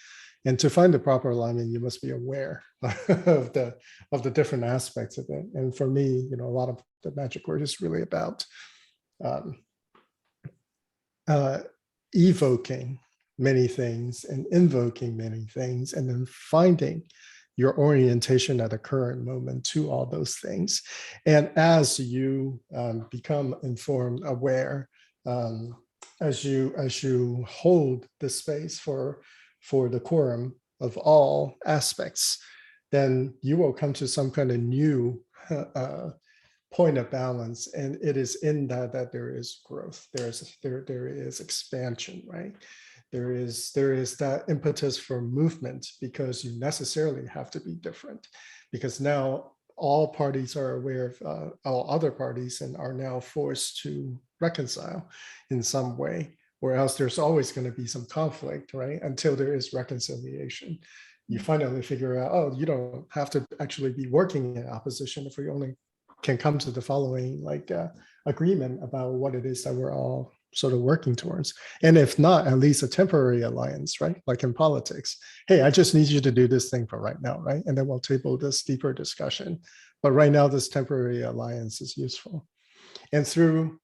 And to find the proper alignment, you must be aware of the different aspects of it. And for me, a lot of the magic work is really about evoking many things and invoking many things, and then finding your orientation at the current moment to all those things. And as you become informed, aware, as you hold the space for the quorum of all aspects, then you will come to some kind of new point of balance, and it is in that there is growth, there is expansion, right? There is that impetus for movement, because you necessarily have to be different, because now all parties are aware of all other parties and are now forced to reconcile in some way, or else there's always going to be some conflict, right? Until there is reconciliation. You finally figure out, oh, you don't have to actually be working in opposition if we only can come to the following agreement about what it is that we're all sort of working towards. And if not, at least a temporary alliance, right? Like in politics, hey, I just need you to do this thing for right now, right? And then we'll table this deeper discussion. But right now, this temporary alliance is useful. And through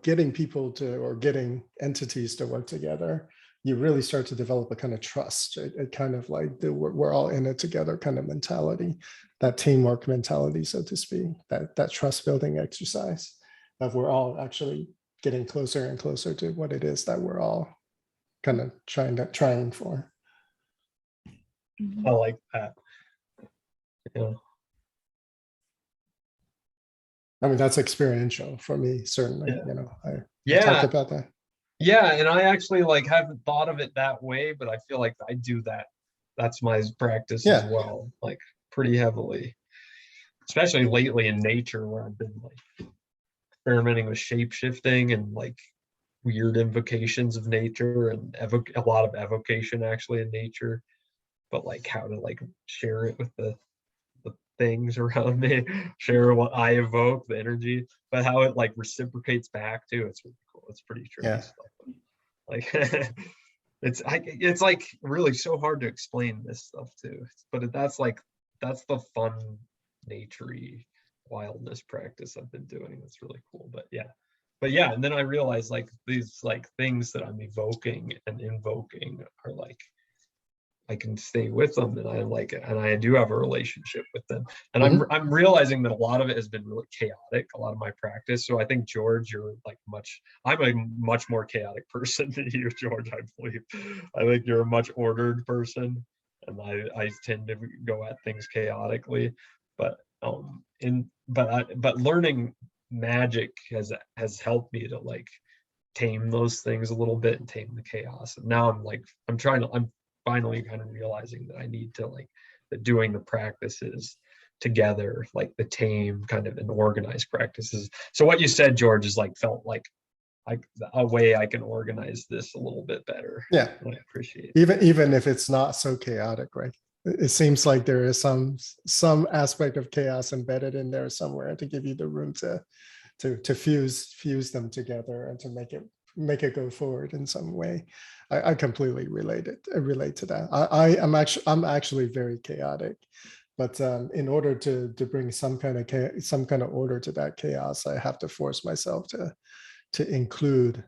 getting people to, or getting entities to work together, you really start to develop a kind of trust. It kind of like we're all in it together kind of mentality, that teamwork mentality, so to speak, that trust building exercise of we're all actually getting closer and closer to what it is that we're all kind of trying for. I like that. Yeah. I mean, that's experiential for me, certainly. Yeah. I talked about that. Yeah, and I actually like haven't thought of it that way, but I feel like I do that. That's my practice as well, like pretty heavily, especially lately in nature where I've been like experimenting with shape shifting and like weird invocations of nature and a lot of evocation actually in nature, but like how to like share it with the things around me, share what I evoke, the energy, but how it like reciprocates back too. It's really cool. It's pretty trippy stuff. Like it's like really so hard to explain this stuff too. But that's the fun naturey wildness practice I've been doing. That's really cool. But yeah, and then I realized like these like things that I'm evoking and invoking are like I can stay with them, and I like it, and I do have a relationship with them. And I'm realizing that a lot of it has been really chaotic, a lot of my practice. So I think I'm a much more chaotic person than you, George, I believe. I think you're a much ordered person, and I tend to go at things chaotically. But but learning magic has helped me to like tame those things a little bit and tame the chaos. And now I'm finally kind of realizing that I need to like doing the practices together, like the tame kind of and organized practices. So what you said, George, is like felt like a way I can organize this a little bit better. Yeah, I appreciate it. Even if it's not so chaotic, right? It seems like there is some aspect of chaos embedded in there somewhere to give you the room to fuse them together and to make it go forward in some way. I completely relate to that. I'm actually very chaotic, but in order to bring some kind of order to that chaos, I have to force myself to include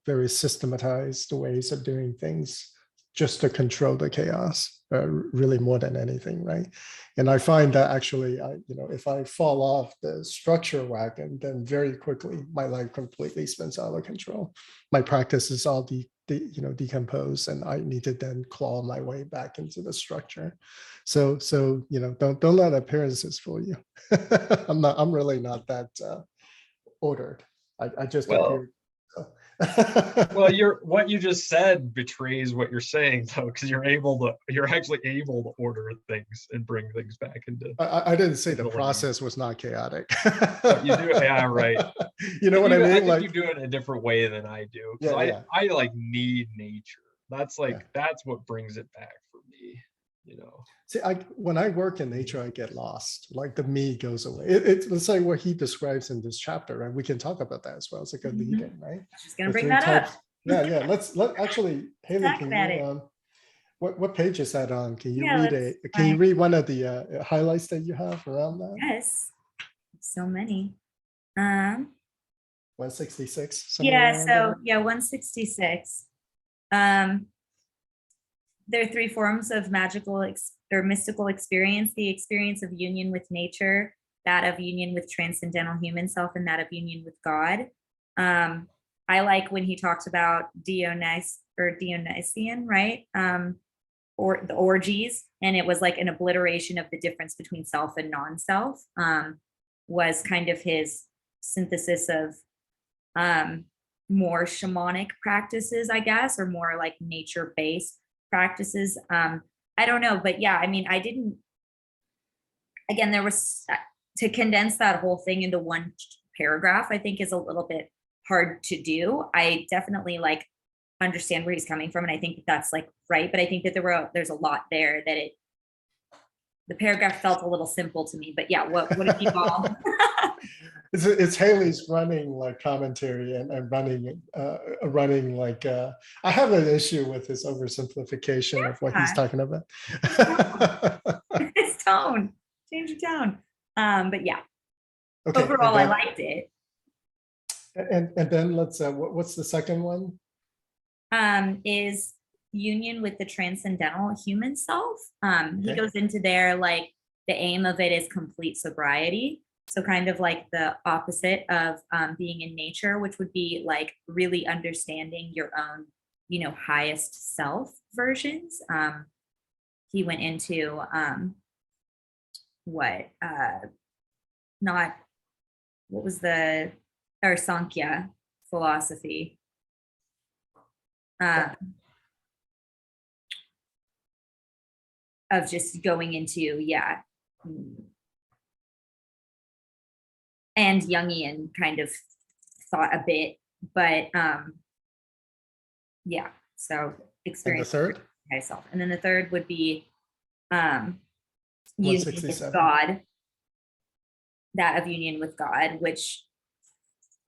very systematized ways of doing things just to control the chaos, really more than anything, right? And I find that actually, if I fall off the structure wagon, then very quickly my life completely spins out of control. My practice is all decomposed, and I need to then claw my way back into the structure. So don't let appearances fool you. I'm really not that ordered. I just appeared. Well, what you just said betrays what you're saying, though, because you're actually able to order things and bring things back into. I didn't say the process was not chaotic. You do, yeah, right. You know what I mean? I think you do it in a different way than I do. Yeah. I like need nature. That's what brings it back for me. See, when I work in nature, I get lost. Like the me goes away. It's like what he describes in this chapter, and we can talk about that as well. It's like a lead-in, right? Just gonna bring that up. Yeah. Let actually, Haley, can you, what page is that on? Can you read it? Can you read one of the highlights that you have around that? Yes, so many. 166. Yeah. So 166. There are three forms of magical or mystical experience: the experience of union with nature, that of union with transcendental human self, and that of union with God. I like when he talks about Dionysian, right? Or the orgies, and it was like an obliteration of the difference between self and non-self, was kind of his synthesis of more shamanic practices, I guess, or more like nature-based practices. I don't know, but yeah, I mean, there was, to condense that whole thing into one paragraph, I think is a little bit hard to do. I definitely like understand where he's coming from, and I think that's like right, but I think that there's a lot there that the paragraph felt a little simple to me. But yeah, what did you call? It's Haley's running like commentary and running like I have an issue with his oversimplification of what he's talking about. His tone, change your tone. But yeah, okay, overall, I liked it. And then let's, what's the second one? Is union with the transcendental human self. He Okay. goes into there like the aim of it is complete sobriety. So kind of like the opposite of being in nature, which would be like really understanding your own, highest self versions. He went into what was the or Sankhya philosophy. Of just going into, and Jungian kind of thought a bit, but so And the experience third? myself. And then the third would be union with 167. God, that of union with God,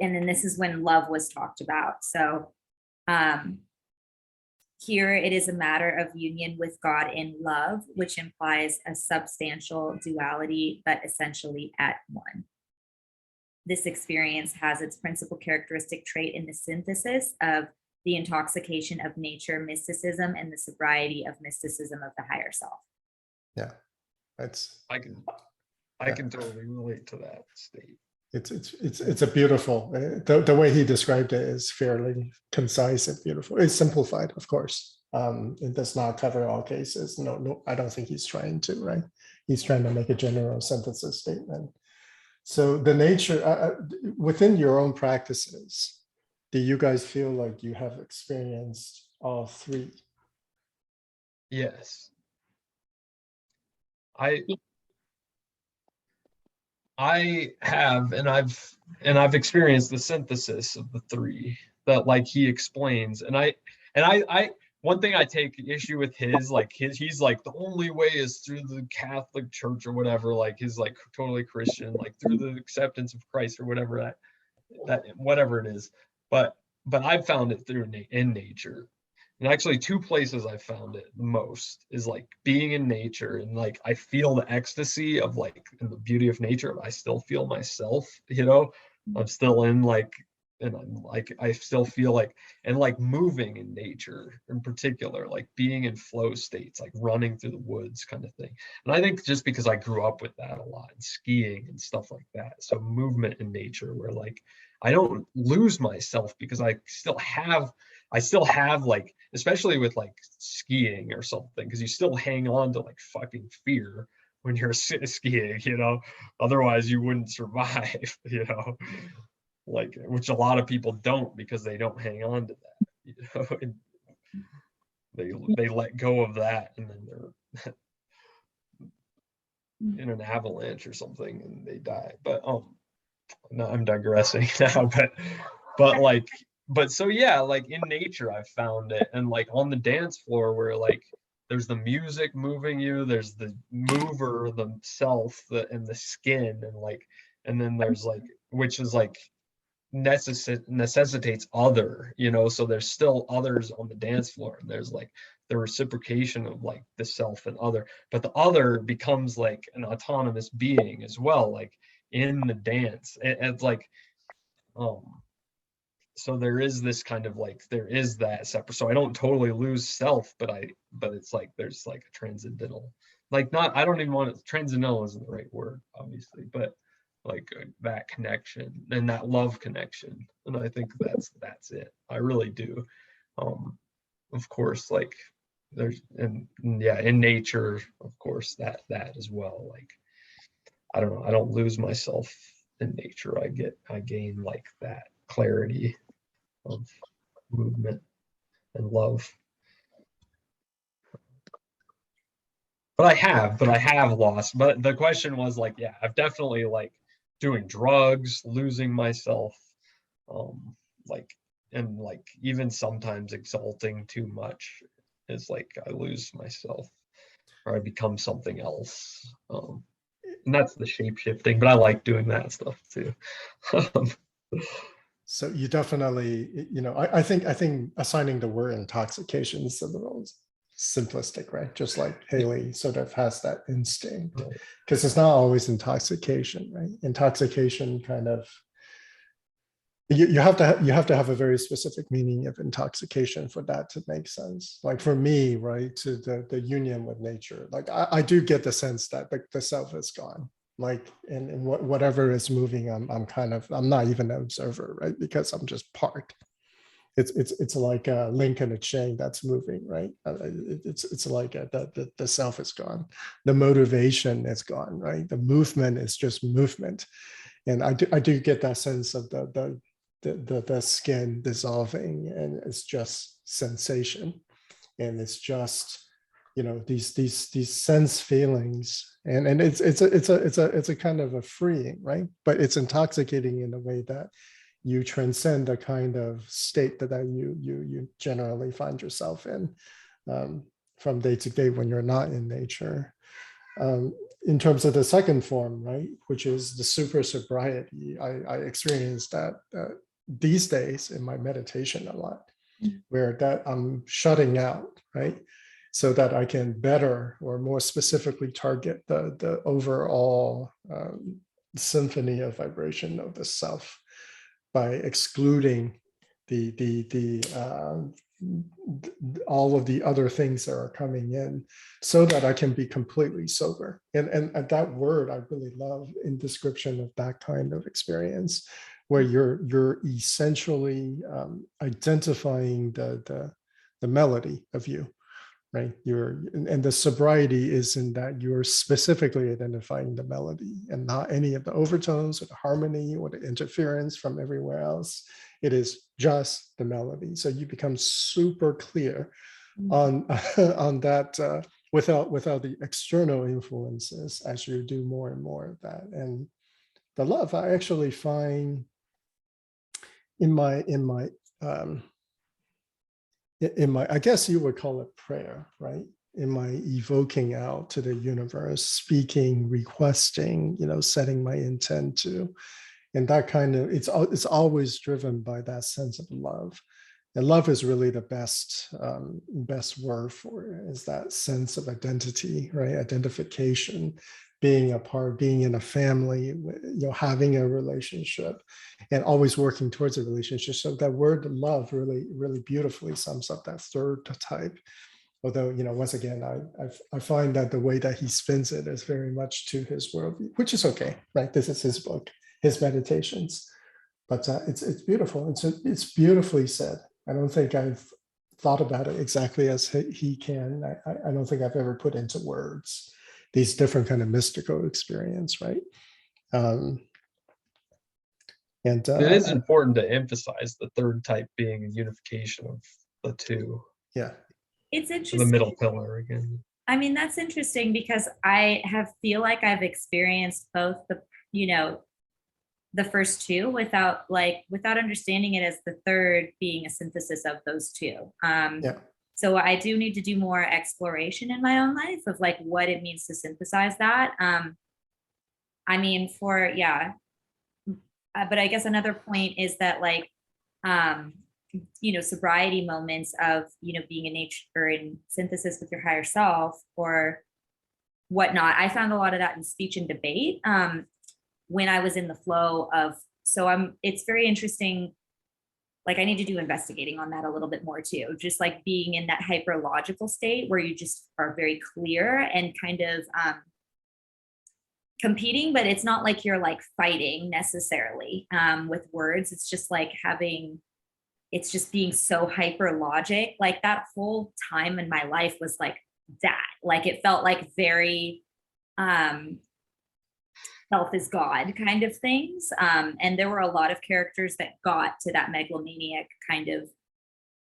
and then this is when love was talked about. So here it is a matter of union with God in love, which implies a substantial duality, but essentially at one. This experience has its principal characteristic trait in the synthesis of the intoxication of nature mysticism and the sobriety of mysticism of the higher self. Yeah, that's. I can totally relate to that state. It's a beautiful, the way he described it is fairly concise and beautiful. It's simplified, of course. It does not cover all cases. No, I don't think he's trying to, right? He's trying to make a general synthesis statement. So the nature, within your own practices, do you guys feel like you have experienced all three? Yes. I have, and I've experienced the synthesis of the three that like he explains. And I one thing I take issue with he's like the only way is through the Catholic Church or whatever, like he's like totally Christian, like through the acceptance of Christ or whatever that whatever it is. But I've found it through in nature. And actually two places I found it the most is like being in nature, and like I feel the ecstasy of like in the beauty of nature. I still feel myself, I'm still in like, and I'm like, I still feel like, and like moving in nature in particular, like being in flow states, like running through the woods kind of thing. And I think just because I grew up with that a lot and skiing and stuff like that. So movement in nature where like I don't lose myself because I still have like, especially with like skiing or something, because you still hang on to like fucking fear when you're skiing, otherwise you wouldn't survive, like, which a lot of people don't because they don't hang on to that, and they let go of that, and then they're in an avalanche or something and they die. But no, I'm digressing now, but so yeah, like in nature I found it, and like on the dance floor where like there's the music moving you, there's the mover themselves, and the skin, and like, and then there's like, which is like necessitates other, so there's still others on the dance floor, and there's like the reciprocation of like the self and other, but the other becomes like an autonomous being as well, like in the dance. It's like so there is this kind of like, there is that separate, so I don't totally lose self, but it's like there's like a transcendental, like, not, I don't even want it, transcendental isn't the right word obviously, but like that connection and that love connection. And I think that's it. I really do. Of course, like there's, and yeah, in nature, of course, that as well. Like, I don't know, I don't lose myself in nature. I gain like that clarity of movement and love. But I have lost. But the question was like, yeah, I've definitely like doing drugs, losing myself, like, and like even sometimes exalting too much is like I lose myself or I become something else. And that's the shape shifting, but I like doing that stuff too. So you definitely, I think assigning the word intoxication is a little simplistic, right? Just like Haley sort of has that instinct, because it's not always intoxication, right? Intoxication kind of You have to have a very specific meaning of intoxication for that to make sense. Like for me, right, to the union with nature, like I do get the sense that the self is gone. Like in whatever is moving, I'm not even an observer, right? Because I'm just part. It's like a link in a chain that's moving, right? It's like the self is gone, the motivation is gone, right? The movement is just movement, and I do get that sense of the skin dissolving, and it's just sensation, and it's just these sense feelings, and it's a kind of a freeing, right? But it's intoxicating in a way that you transcend the kind of state that you generally find yourself in from day to day when you're not in nature. In terms of the second form, right, which is the super sobriety, I experience that these days in my meditation a lot, where that I'm shutting out, right, so that I can better or more specifically target the overall symphony of vibration of the self by excluding the all of the other things that are coming in, so that I can be completely sober. And that word I really love in description of that kind of experience, where you're essentially identifying the melody of you, right? And the sobriety is in that you're specifically identifying the melody and not any of the overtones or the harmony or the interference from everywhere else. It is just the melody. So you become super clear on on that without the external influences as you do more and more of that. And the love I actually find in my I guess you would call it prayer, right? In my evoking out to the universe, speaking, requesting, setting my intent to, and that kind of, it's always driven by that sense of love. And love is really the best word for it, is that sense of identity, right? Identification, being a part, being in a family, having a relationship, and always working towards a relationship. So that word love really, really beautifully sums up that third type. Although, once again, I find that the way that he spins it is very much to his worldview, which is okay, right? This is his book, his meditations, but it's beautiful. It's beautifully said. I don't think I've thought about it exactly as he can. I don't think I've ever put into words these different kind of mystical experience, right? And it is important to emphasize the third type being a unification of the two. Yeah. It's The interesting. middle pillar again. I mean, that's interesting because I feel like I've experienced both the first two without understanding it as the third being a synthesis of those two. Yeah. So I do need to do more exploration in my own life of like what it means to synthesize that. I mean, but I guess another point is that like, sobriety moments of, being in nature or in synthesis with your higher self or whatnot. I found a lot of that in speech and debate when I was in the flow of, it's very interesting. Like I need to do investigating on that a little bit more too. Just like being in that hyper logical state where you just are very clear and kind of competing, but it's not like you're like fighting necessarily with words. It's just like it's just being so hyper logic. Like that whole time in my life was like that. Like it felt like very self is God kind of things. And there were a lot of characters that got to that megalomaniac kind of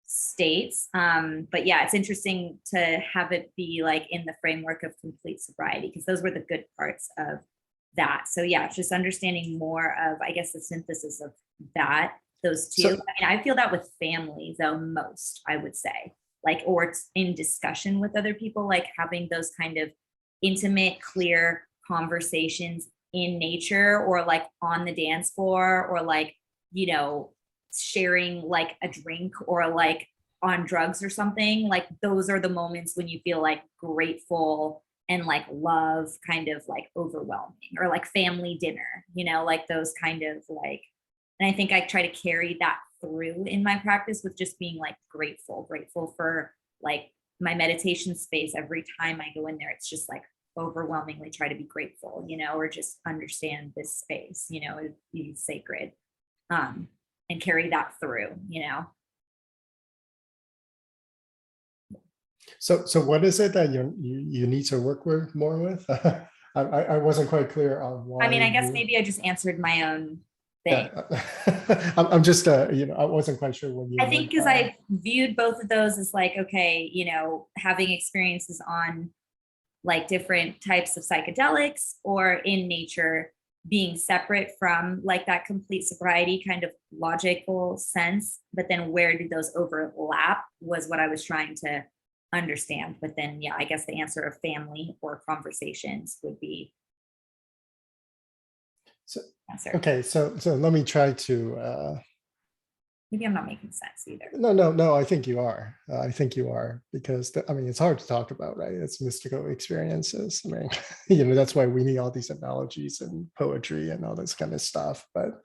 states. But yeah, it's interesting to have it be like in the framework of complete sobriety, because those were the good parts of that. So yeah, just understanding more of, I guess, the synthesis of those two. So, I feel that with family though, most, I would say, like, or it's in discussion with other people, like having those kind of intimate, clear conversations in nature or like on the dance floor or like, sharing like a drink or like on drugs or something. Like those are the moments when you feel like grateful and like love kind of like overwhelming, or like family dinner, like those kind of like And I think I try to carry that through in my practice with just being like grateful for like my meditation space. Every time I go in there, it's just like overwhelmingly try to be grateful, you know, or just understand this space, you know, is sacred, and carry that through, you know. So what is it that you need to work with more with? I wasn't quite clear on why. I mean, I guess maybe I just answered my own thing. Yeah. I'm just you know, I wasn't quite sure what you. I think because I viewed both of those as like, okay, you know, having experiences on like different types of psychedelics or in nature being separate from like that complete sobriety kind of logical sense. But then where did those overlap was what I was trying to understand. But then, yeah, I guess the answer of family or conversations would be. So, answer. okay, so let me try to. Maybe I'm not making sense either. No, I think you are. I think you are, because I mean, it's hard to talk about, right? It's mystical experiences. I mean, you know, that's why we need all these analogies and poetry and all this kind of stuff. But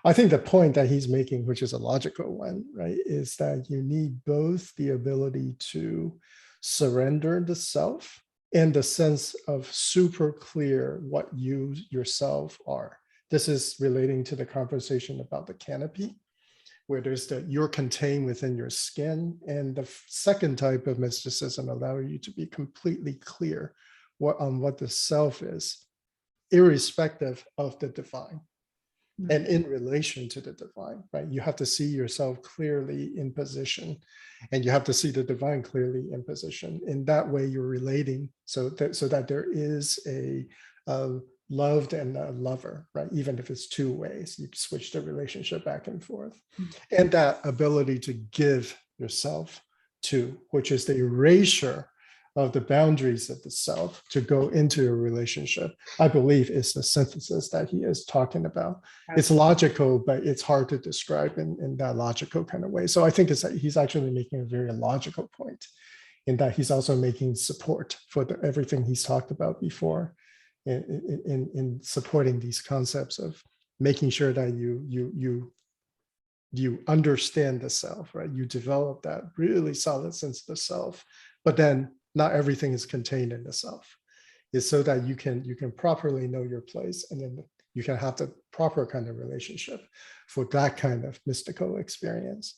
I think the point that he's making, which is a logical one, right, is that you need both the ability to surrender the self and the sense of super clear what you yourself are. This is relating to the conversation about the canopy, where there's that you're contained within your skin. And the second type of mysticism allows you to be completely clear on what the self is, irrespective of the divine and in relation to the divine, right? You have to see yourself clearly in position, and you have to see the divine clearly in position. In that way, you're relating so that there is a loved and a lover, right? Even if it's two ways, you switch the relationship back and forth. And that ability to give yourself to, which is the erasure of the boundaries of the self to go into a relationship, I believe is the synthesis that he is talking about. It's logical, but it's hard to describe in that logical kind of way. So I think he's actually making a very logical point, in that he's also making support for everything he's talked about before, in supporting these concepts of making sure that you understand the self, right? You develop that really solid sense of the self, but then not everything is contained in the self. It's so that you can properly know your place, and then you can have the proper kind of relationship for that kind of mystical experience.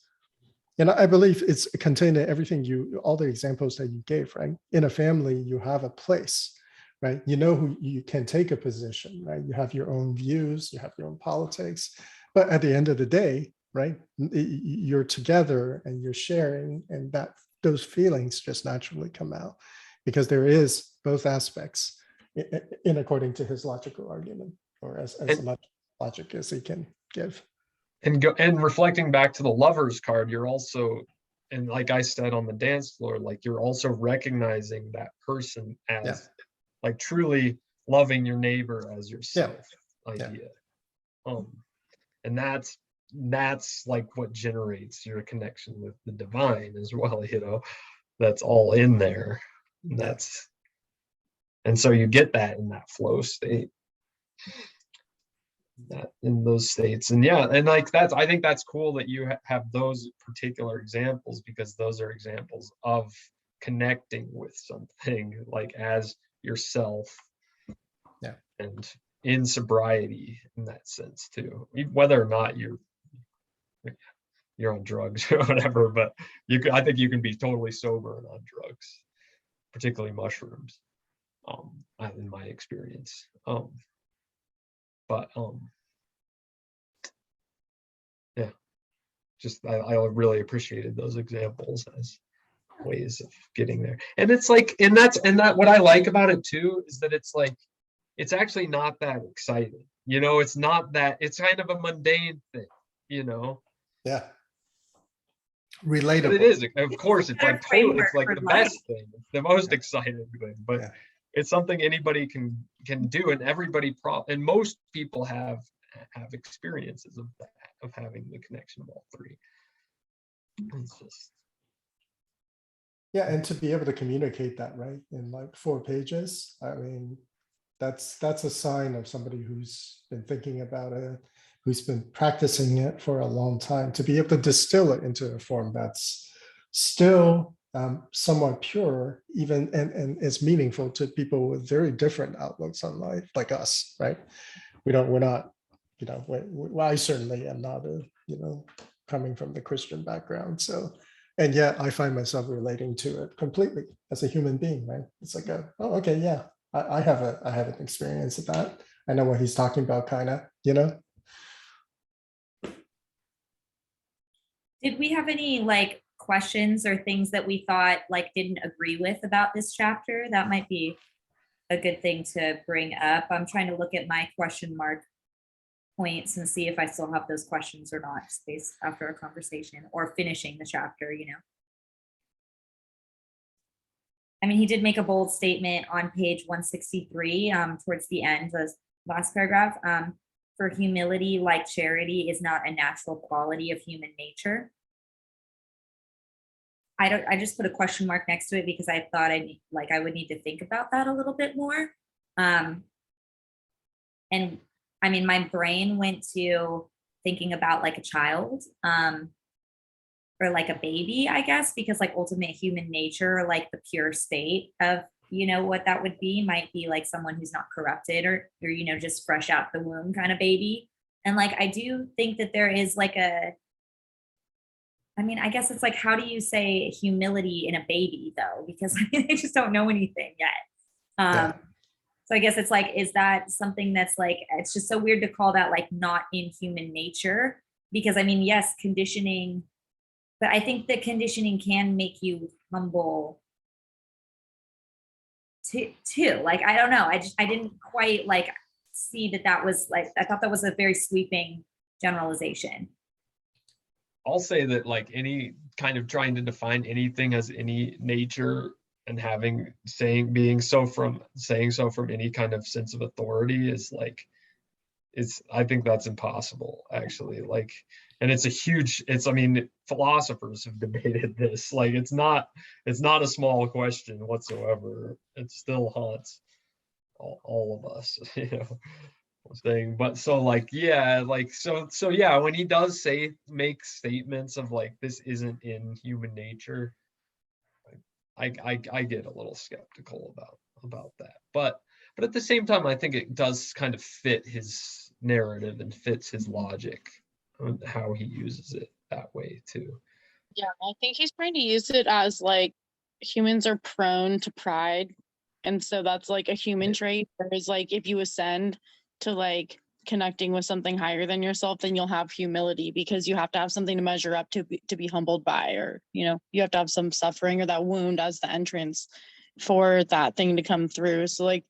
And I believe it's contained in everything all the examples that you gave, right? In a family, you have a place, right? You know who you can take a position, right? You have your own views, you have your own politics, but at the end of the day, right, you're together and you're sharing, and that those feelings just naturally come out, because there is both aspects in according to his logical argument, or as much logic as he can give. And reflecting back to the Lover's card, you're also, and like I said on the dance floor, like you're also recognizing that person as like truly loving your neighbor as yourself idea. And that's like what generates your connection with the divine as well, you know. That's all in there. And so you get that in that flow state, that in those states. And and like I think that's cool that you have those particular examples, because those are examples of connecting with something like as yourself, and in sobriety in that sense too, whether or not you're on drugs or whatever, but I think you can be totally sober and on drugs, particularly mushrooms, in my experience. Just I really appreciated those examples as ways of getting there. And it's like, and that what I like about it too is that it's like, it's actually not that exciting, you know. It's not that, it's kind of a mundane thing, you know. Relatable. But it is, of course, it's like totally, it's like the best thing, it's the most exciting thing, but it's something anybody can do, and everybody and most people have experiences of that, of having the connection of all three. It's just and to be able to communicate that, right, in like 4 pages, I mean, that's a sign of somebody who's been thinking about it, who's been practicing it for a long time, to be able to distill it into a form that's still somewhat pure, even and is meaningful to people with very different outlooks on life, like us, right? We're not, well, I certainly am not coming from the Christian background. So, and yet I find myself relating to it completely as a human being, right? It's like oh, okay, yeah, I have an experience of that. I know what he's talking about, kind of, Did we have any like questions or things that we thought like didn't agree with about this chapter? That might be a good thing to bring up. I'm trying to look at my question mark points and see if I still have those questions or not, just based after a conversation or finishing the chapter, I mean, he did make a bold statement on page 163, towards the end, the last paragraph. For humility, like charity, is not a natural quality of human nature. I just put a question mark next to it because I thought I would need to think about that a little bit more. And I mean, my brain went to thinking about like a child, or like a baby, I guess, because like ultimate human nature, like the pure state of, what that would be might be like someone who's not corrupted or just fresh out the womb kind of baby. And like, I do think that there is like I guess it's like, how do you say humility in a baby though? Because they just don't know anything yet. Yeah. So I guess it's like, is that something that's like, it's just so weird to call that like not in human nature? Because I mean, yes, conditioning, but I think that conditioning can make you humble too. Like, I don't know. I didn't quite like see that was like, I thought that was a very sweeping generalization. I'll say that like any kind of trying to define anything as any nature and saying so from any kind of sense of authority is like, I think that's impossible actually. Like, and I mean, philosophers have debated this. Like, it's not a small question whatsoever. It still haunts all of us, thing. But so like, yeah, like, so yeah, when he does make statements of like, this isn't in human nature, I get a little skeptical about that. But at the same time, I think it does kind of fit his narrative and fits his logic on how he uses it that way too. Yeah, I think he's trying to use it as like humans are prone to pride. And so that's like a human trait. Whereas like if you ascend to like connecting with something higher than yourself, then you'll have humility because you have to have something to measure up to be humbled by, or you have to have some suffering or that wound as the entrance for that thing to come through. So like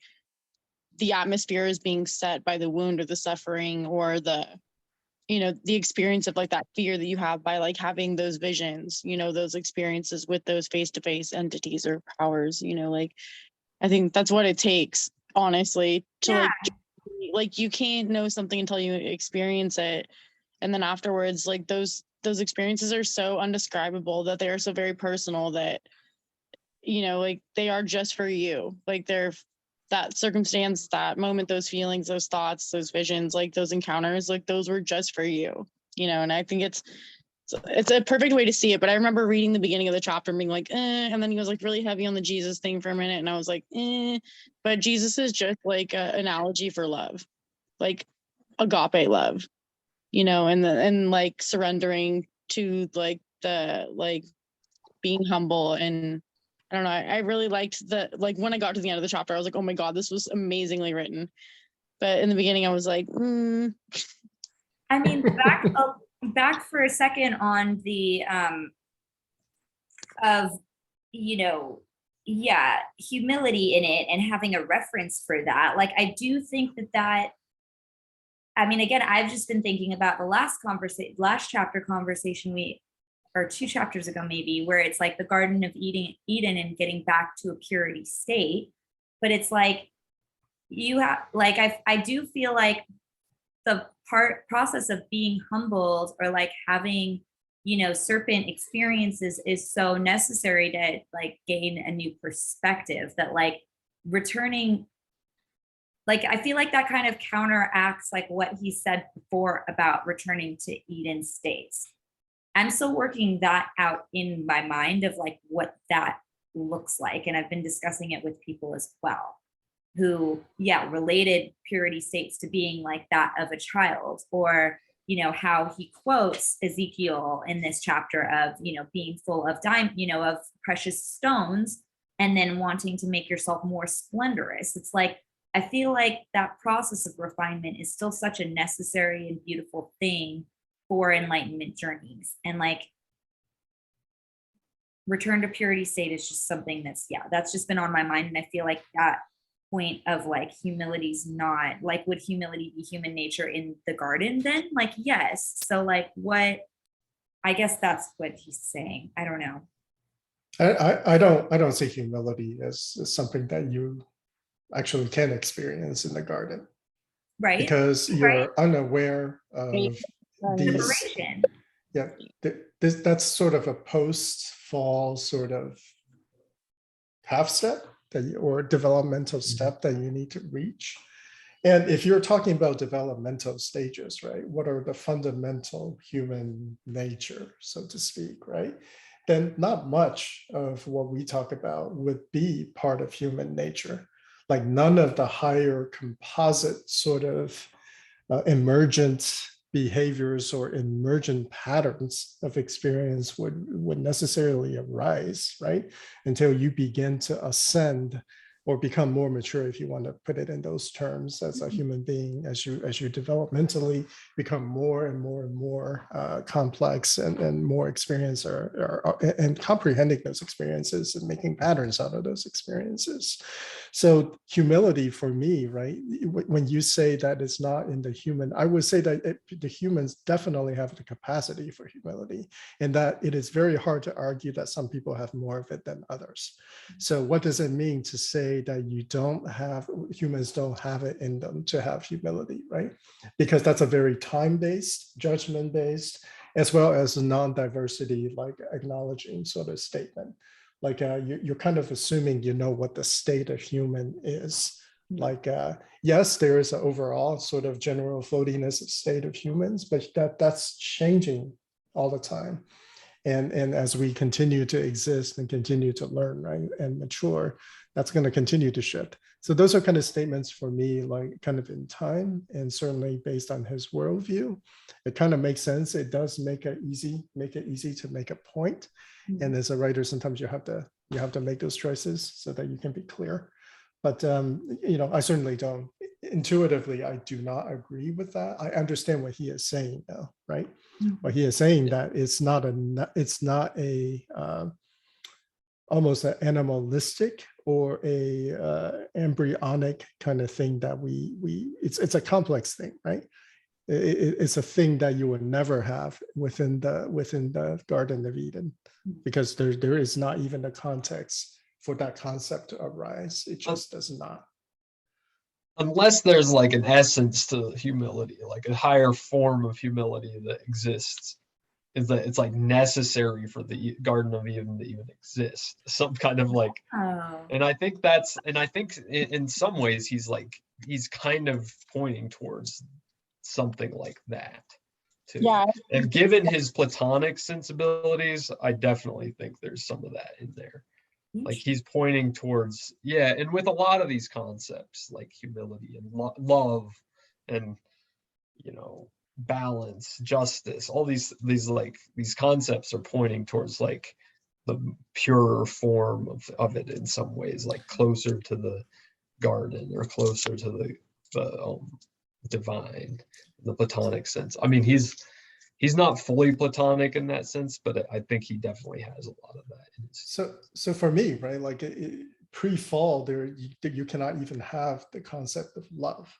the atmosphere is being set by the wound or the suffering or the experience of like that fear that you have by like having those visions, those experiences with those face-to-face entities or powers, like I think that's what it takes, honestly, to like you can't know something until you experience it. And then afterwards, like those experiences are so undescribable that they are so very personal that, like they are just for you. Like they're that circumstance, that moment, those feelings, those thoughts, those visions, like those encounters, like those were just for you, and I think it's a perfect way to see it. But I remember reading the beginning of the chapter and being like, and then he was like really heavy on the Jesus thing for a minute. And I was like, but Jesus is just like an analogy for love, like agape love, and like surrendering to like the, like being humble. And I don't know, I really liked like when I got to the end of the chapter, I was like, oh my God, this was amazingly written. But in the beginning I was like, I mean, back for a second on the of humility in it and having a reference for that. Like, I do think that I mean, again, I've just been thinking about the last chapter conversation or 2 chapters ago maybe, where it's like the Garden of Eden and getting back to a purity state. But it's like you have like I do feel like the process of being humbled or like having serpent experiences is so necessary to like gain a new perspective, that like returning like, I feel like that kind of counteracts like what he said before about returning to Eden states. I'm still working that out in my mind of like what that looks like. And I've been discussing it with people as well, who, yeah, related purity states to being like that of a child, or, you know, how he quotes Ezekiel in this chapter of, you know, being full of of precious stones, and then wanting to make yourself more splendorous. It's like, I feel like that process of refinement is still such a necessary and beautiful thing for enlightenment journeys. And like, return to purity state is just something that's, yeah, that's just been on my mind. And I feel like that point of like humility's not like, would humility be human nature in the garden then? Like, yes. So like, what, I guess that's what he's saying. I don't know. I don't see humility as something that you actually can experience in the garden, Right. because you're unaware of these. Inspiration. Yeah, that's sort of a post-fall sort of half step or developmental step that you need to reach. And if you're talking about developmental stages, right, what are the fundamental human nature, so to speak, right? Then not much of what we talk about would be part of human nature. Like none of the higher composite sort of emergent behaviors or emergent patterns of experience would necessarily arise, right? Until you begin to ascend or become more mature, if you want to put it in those terms, as a human being, as you developmentally become more and more and more complex and more experience and comprehending those experiences and making patterns out of those experiences. So humility for me, right? When you say that it's not in the human, I would say that the humans definitely have the capacity for humility, and that it is very hard to argue that some people have more of it than others. So what does it mean to say that humans don't have it in them to have humility, right? Because that's a very time-based, judgment-based, as well as a non-diversity, like acknowledging sort of statement. Like you're kind of assuming you know what the state of human is. Like, yes, there is an overall sort of general floatiness of state of humans, but that's changing all the time. And as we continue to exist and continue to learn, right, and mature, that's going to continue to shift. So those are kind of statements for me, like kind of in time, and certainly based on his worldview, it kind of makes sense. It does make it easy to make a point. And as a writer, sometimes you have to make those choices so that you can be clear. But I certainly don't. Intuitively, I do not agree with that. I understand what he is saying, though, right? What he is saying that it's not a almost an animalistic or a embryonic kind of thing that it's a complex thing, right? It's a thing that you would never have within the Garden of Eden, because there is not even a context for that concept to arise. It just does not. Unless there's like an essence to humility, like a higher form of humility that exists, is that it's like necessary for the Garden of Eden to even exist. Some kind of like, and I think in some ways he's kind of pointing towards something like that too. Yeah. And given his Platonic sensibilities, I definitely think there's some of that in there. Like he's pointing towards, yeah, and with a lot of these concepts like humility and love and balance, justice, all these concepts are pointing towards like the purer form of it in some ways, like closer to the garden or closer to the divine, the Platonic sense. I mean, he's not fully Platonic in that sense, but I think he definitely has a lot of that in his. So for me, right, like pre-fall, you cannot even have the concept of love.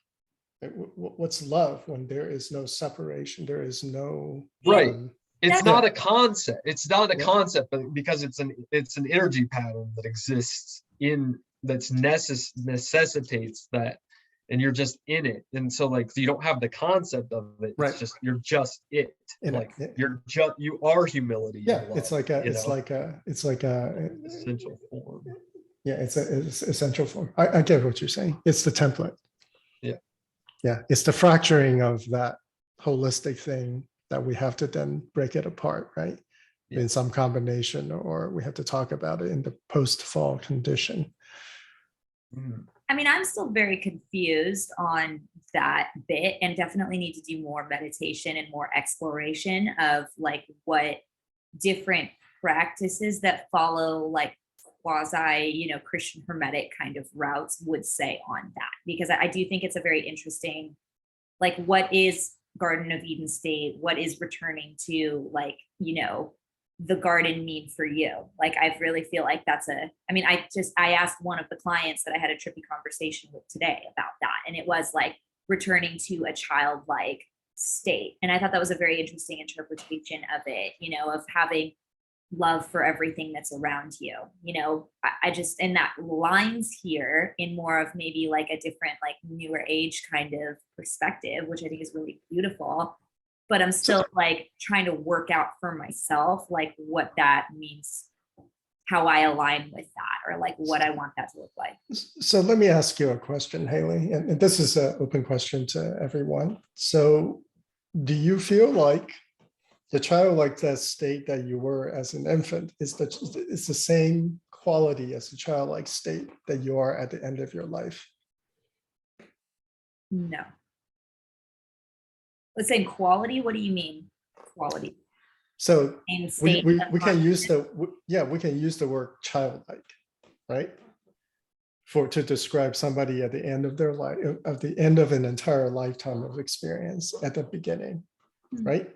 What's love when there is no separation? There is no right. It's not a concept. It's not a concept, but because it's an energy pattern that exists that's necessitates that, and you're just in it. And so like you don't have the concept of it. Right. It's just you're just it. You are humility. Yeah, love, it's like a essential form. Yeah, it's essential form. I get what you're saying. It's the template. Yeah, it's the fracturing of that holistic thing that we have to then break it apart, right? Yeah. In some combination, or we have to talk about it in the post-fall condition. I mean, I'm still very confused on that bit and definitely need to do more meditation and more exploration of like what different practices that follow like quasi, Christian hermetic kind of routes would say on that. Because I do think it's a very interesting, like, what is Garden of Eden state? What is returning to, like, the garden mean for you? Like, I really feel like that's I asked one of the clients that I had a trippy conversation with today about that. And it was like returning to a childlike state. And I thought that was a very interesting interpretation of it, of having love for everything that's around you. I just, and that lines here in more of maybe like a different, like newer age kind of perspective, which I think is really beautiful. But I'm still like trying to work out for myself, like what that means, how I align with that, or like what I want that to look like. So let me ask you a question, Haley, and this is an open question to everyone. So do you feel like the childlike that state that you were as an infant is the same quality as the childlike state that you are at the end of your life? No. Let's say quality. What do you mean quality? So And we state we can use we can use the word childlike, right? To describe somebody at the end of their life, at the end of an entire lifetime of experience at the beginning, right?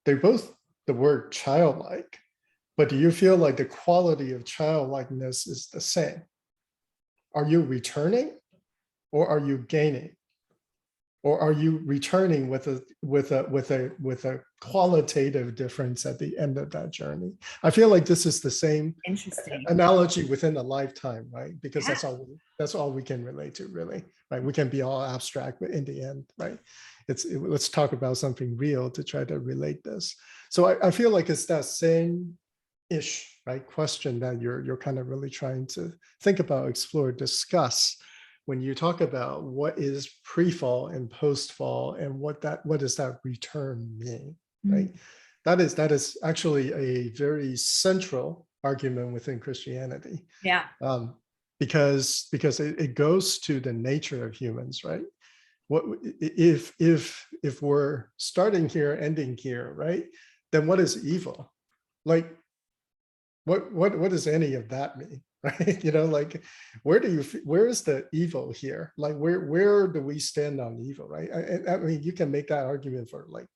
They're both the word childlike, but do you feel like the quality of childlikeness is the same? Are you returning or are you gaining? Or are you returning with a qualitative difference at the end of that journey? I feel like this is the same interesting analogy within a lifetime, right? Because that's all we can relate to, really, right? We can be all abstract, but in the end, right? Let's talk about something real to try to relate this. So I feel like it's that same-ish, right, question that you're kind of really trying to think about, explore, discuss when you talk about what is pre-fall and post-fall and what does that return mean, right? That is actually a very central argument within Christianity. Yeah. Because it goes to the nature of humans, right? What if we're starting here, ending here, right? Then what is evil? Like, what does any of that mean? Right? Like, where is the evil here? Like, where do we stand on evil, right? I mean, you can make that argument for like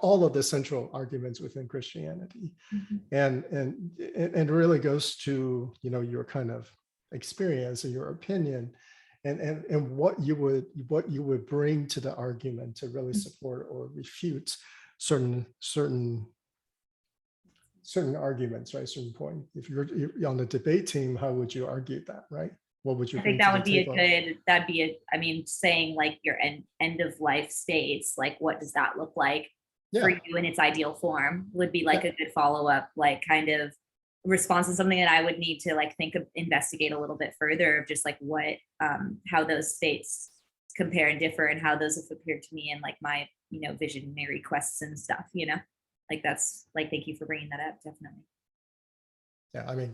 all of the central arguments within Christianity, and it really goes to your kind of experience and your opinion, and what you would bring to the argument to really support or refute certain arguments, right? Certain point. If you're on the debate team, how would you argue that, right? What would you? I think that would be I mean, saying like your end of life states, like what does that look like for you in its ideal form would be like a good follow-up, like kind of response to something that I would need to like investigate a little bit further of just like what, how those states compare and differ and how those have appeared to me in like my, visionary quests and stuff, like that's like, thank you for bringing that up. Definitely. Yeah. I mean,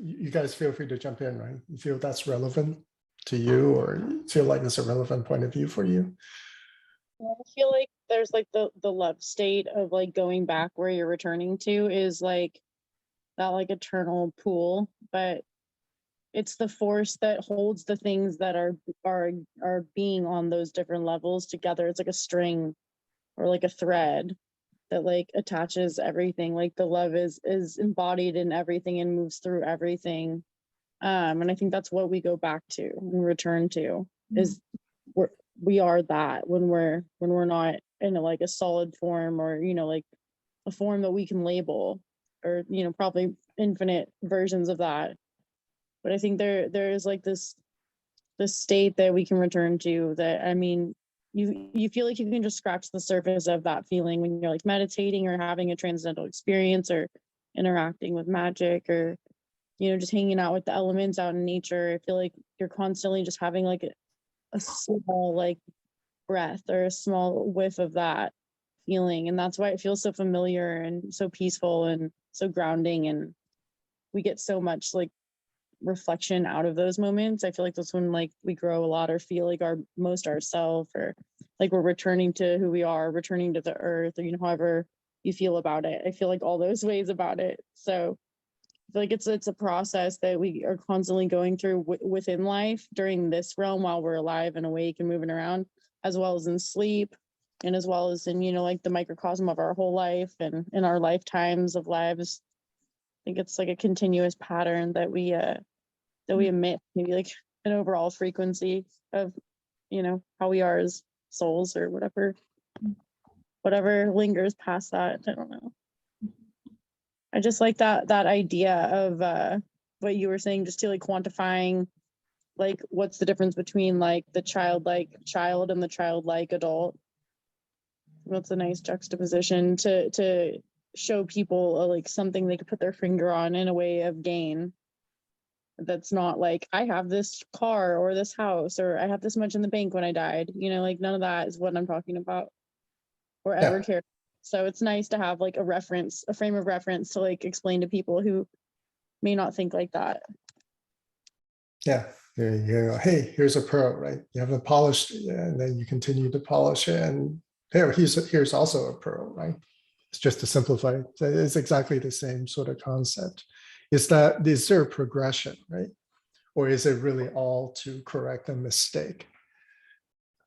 you guys feel free to jump in, right? You feel that's relevant to you, or you feel like it's a relevant point of view for you? I feel like there's like the love state of like going back where you're returning to is like that like eternal pool, but it's the force that holds the things that are being on those different levels together. It's like a string or like a thread that like attaches everything. Like the love is embodied in everything and moves through everything. And I think that's what we go back to and return to is we are that when we're not in like a solid form or like a form that we can label or probably infinite versions of that. But I think there is like this state that we can return to that, I mean, you feel like you can just scratch the surface of that feeling when you're like meditating or having a transcendental experience or interacting with magic or just hanging out with the elements out in nature. I feel like you're constantly just having like a small like breath or a small whiff of that feeling. And that's why it feels so familiar and so peaceful and so grounding. And we get so much like reflection out of those moments. I feel like that's when like we grow a lot or feel like our most ourself, or like we're returning to who we are, returning to the earth, or however you feel about it. I feel like all those ways about it. So I feel like it's a process that we are constantly going through within life during this realm while we're alive and awake and moving around, as well as in sleep, and as well as in like the microcosm of our whole life and in our lifetimes of lives. I think it's like a continuous pattern that we emit, maybe like an overall frequency of how we are as souls, or whatever lingers past that. I don't know. I just like that idea of what you were saying, just to like quantifying like what's the difference between like the childlike child and the childlike adult. That's a nice juxtaposition to show people like something they could put their finger on in a way of gain. That's not like, I have this car or this house, or I have this much in the bank when I died. Like none of that is what I'm talking about or ever care. So it's nice to have like a frame of reference to like explain to people who may not think like that. Yeah, there you go. Hey, here's a pearl, right? You haven't polished it yet, and then you continue to polish it, and here's also a pearl, right? It's just to simplify. It's exactly the same sort of concept. Is there a progression, right? Or is it really all to correct a mistake?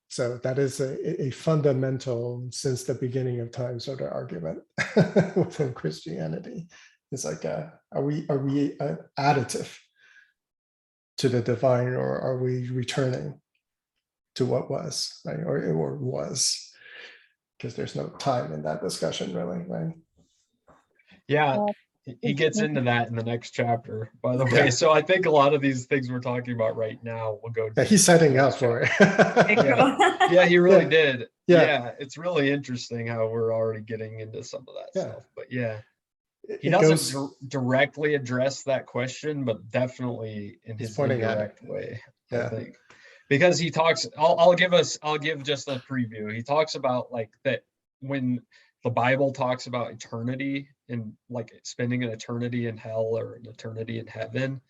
So that is a fundamental, since the beginning of time, sort of argument within Christianity. It's like, are we additive to the divine, or are we returning to what was, right? Or was, because there's no time in that discussion, really, right? Yeah, he gets into that in the next chapter, by the way. So I think a lot of these things we're talking about right now will go. Yeah, he's setting up for it. Yeah, he really did. Yeah. Yeah, it's really interesting how we're already getting into some of that stuff. But yeah, he doesn't directly address that question, but definitely in his indirect way, I think. Because he talks, I'll give just a preview. He talks about like that when the Bible talks about eternity and like spending an eternity in hell or an eternity in heaven,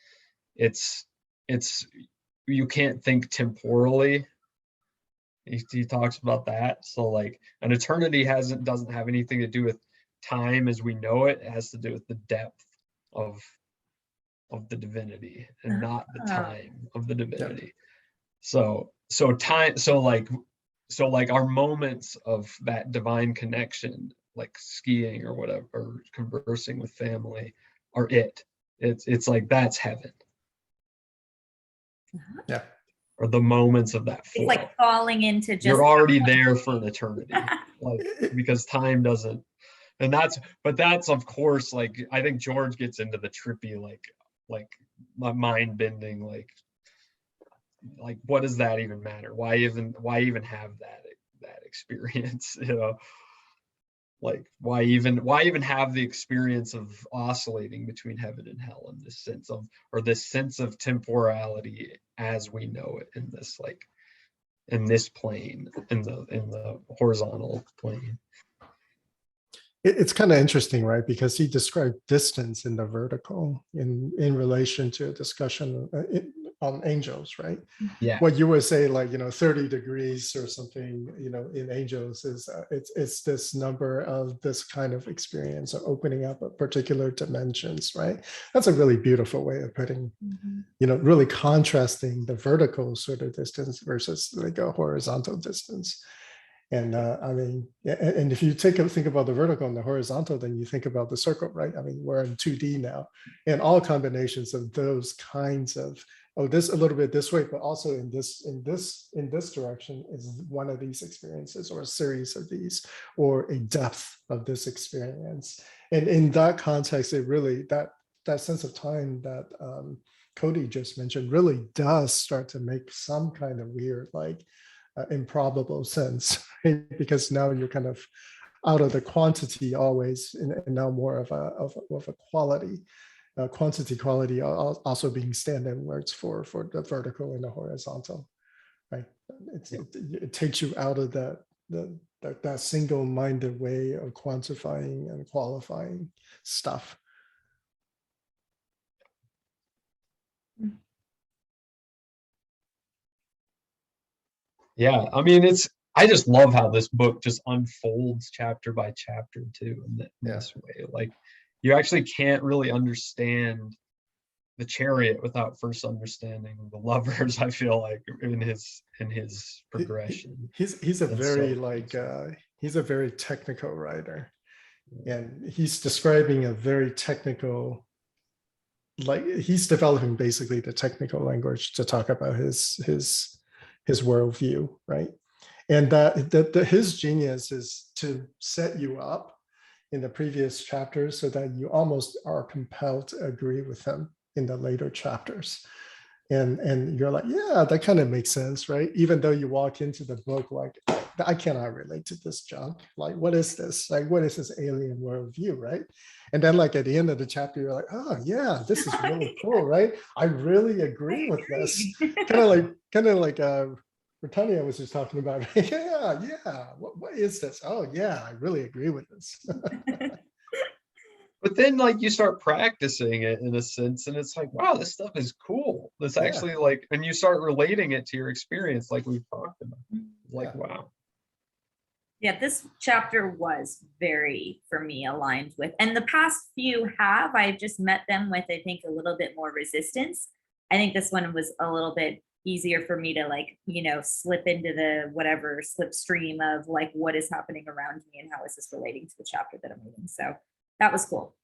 it's you can't think temporally. He talks about that. So like an eternity doesn't have anything to do with time as we know it. It has to do with the depth of the divinity and not the time of the divinity. So our moments of that divine connection, like skiing or whatever, or conversing with family, are it's like that's heaven. Yeah. Or the moments of that flow. It's like falling into just, you're already there for an eternity, like because time doesn't. And that's of course, like I think George gets into the trippy like mind bending, like what does that even matter? Why even have that experience? Like why even have the experience of oscillating between heaven and hell in this sense of temporality as we know it in this plane, in the horizontal plane. It's kind of interesting, right? Because he described distance in the vertical in relation to a discussion on angels, right? Yeah. What you would say, like 30 degrees or something, in angels is it's this number of this kind of experience of opening up a particular dimensions, right? That's a really beautiful way of putting, really contrasting the vertical sort of distance versus like a horizontal distance. And and if you think about the vertical and the horizontal, then you think about the circle, right? I mean, we're in 2D now, and all combinations of those kinds of, this a little bit this way, but also in this direction is one of these experiences, or a series of these, or a depth of this experience. And in that context, it really, that sense of time that Cody just mentioned really does start to make some kind of weird, improbable sense, right? Because now you're kind of out of the quantity always, and now more of a quality. quantity, quality also being stand-in words for the vertical and the horizontal, right? It takes you out of that single-minded way of quantifying and qualifying stuff. Yeah, I mean, I just love how this book just unfolds chapter by chapter too, in this way. Like, you actually can't really understand the Chariot without first understanding the lovers. I feel like in his progression. He's a And very so- he's a very technical writer, and he's describing a very technical, like he's developing basically the technical language to talk about his worldview, right? And that his genius is to set you up in the previous chapters so that you almost are compelled to agree with him in the later chapters. And you're like, yeah, that kind of makes sense, right? Even though you walk into the book like, I cannot relate to this junk. Like, what is this? Like, what is this alien worldview, right? And then like at the end of the chapter, you're like, oh yeah, this is really cool, right? I really agree with this. Kind of like Britannia was just talking about. Yeah. What is this? Oh yeah, I really agree with this. But then like you start practicing it in a sense, and it's like, wow, this stuff is cool. It's actually like, and you start relating it to your experience, like we've talked about. Like, wow. Yeah, this chapter was very, for me, aligned with, and the past few I've just met them with, I think, a little bit more resistance. I think this one was a little bit easier for me to like, slip into the whatever slipstream of like, what is happening around me and how is this relating to the chapter that I'm reading. So that was cool.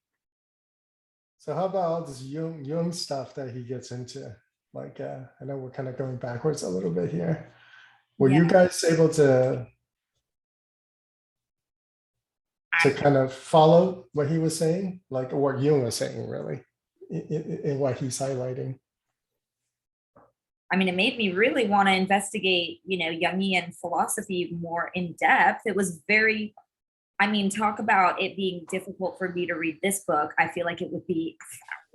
So how about all this Jung stuff that he gets into? Like, I know we're kind of going backwards a little bit here. Were you guys able to kind of follow what he was saying, like what Jung was saying, really, in what he's highlighting? I mean, it made me really want to investigate, Jungian philosophy more in depth. It was very, talk about it being difficult for me to read this book. I feel like it would be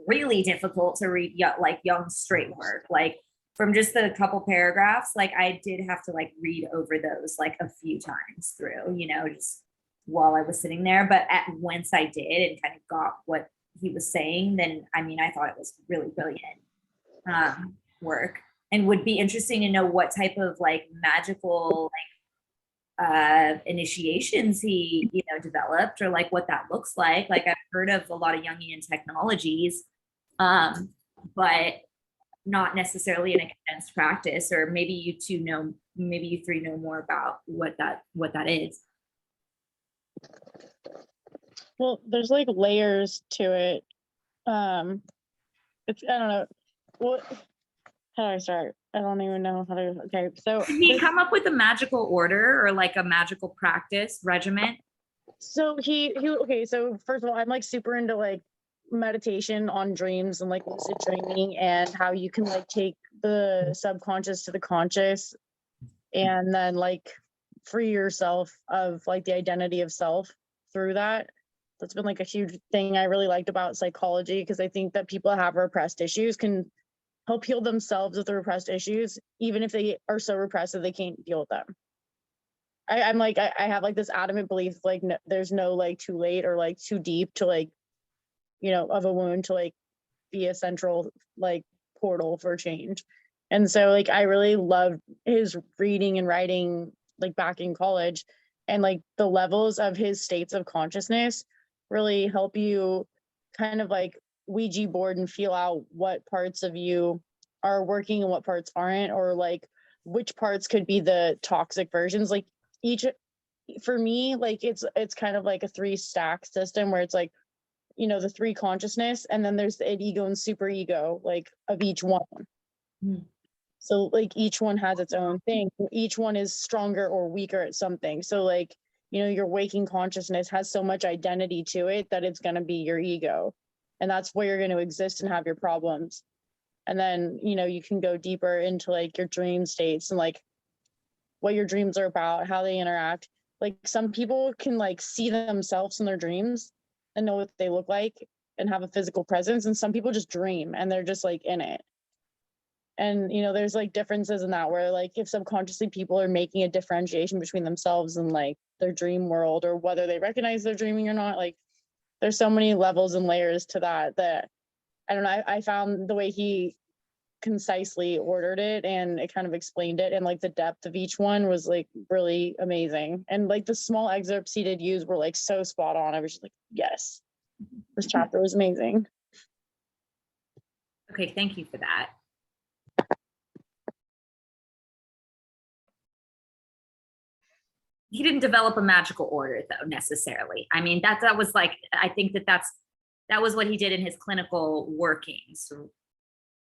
really difficult to read like Jung's straight work. Like from just a couple paragraphs, like I did have to like read over those like a few times through, just while I was sitting there. But once I did and kind of got what he was saying, then I thought it was really brilliant work, and would be interesting to know what type of like magical initiations he developed, or like what that looks like. Like I've heard of a lot of Jungian technologies, but not necessarily in a condensed practice. Or maybe you three know more about what that is. Well, there's like layers to it. I don't know. How do I start? I don't even know how to. Okay, so did he come up with a magical order or like a magical practice regimen? So okay. So first of all, I'm like super into like meditation on dreams and like lucid dreaming, and how you can like take the subconscious to the conscious, and then like free yourself of like the identity of self through that. That's been like a huge thing I really liked about psychology, because I think that people that have repressed issues can help heal themselves with the repressed issues, even if they are so repressed that they can't deal with them. I'm like, I have like this adamant belief, like there's no like too late or like too deep to like, of a wound to like be a central like portal for change. And so like, I really loved his reading and writing like back in college, and like the levels of his states of consciousness really help you kind of like Ouija board and feel out what parts of you are working and what parts aren't, or like which parts could be the toxic versions. Like for me, like it's kind of like a 3-stack system where it's like, the 3 consciousness, and then there's the id-ego and super ego, like of each one. So like each one has its own thing. Each one is stronger or weaker at something. So like, your waking consciousness has so much identity to it that it's going to be your ego. And that's where you're going to exist and have your problems. And then, you can go deeper into like your dream states and like what your dreams are about, how they interact. Like some people can like see themselves in their dreams and know what they look like. and have a physical presence, and some people just dream and they're just like in it. And you know, there's like differences in that, where like if subconsciously people are making a differentiation between themselves and like their dream world, or whether they recognize they're dreaming or not, like there's so many levels and layers to that, that I don't know, I found the way he concisely ordered it and it kind of explained it, and like the depth of each one was like really amazing. And like the small excerpts he did use were like so spot on. I was just like, yes, this chapter was amazing. Okay, thank you for that. He didn't develop a magical order though, necessarily. I mean, that was like, I think that was what he did in his clinical workings.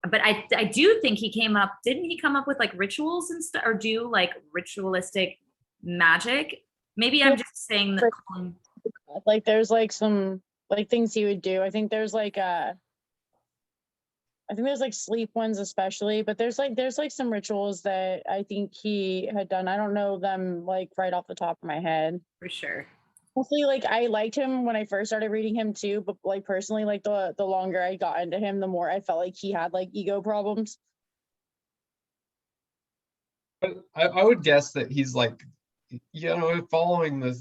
But I do think didn't he come up with like rituals and stuff, or do like ritualistic magic? Maybe I'm just saying that. Like there's like some like things he would do. I think there's like sleep ones especially, but there's like some rituals that I think he had done. I don't know them like right off the top of my head. For sure. Mostly like I liked him when I first started reading him too, but like personally, like the longer I got into him, the more I felt like he had like ego problems. But I would guess that he's like, you know, following the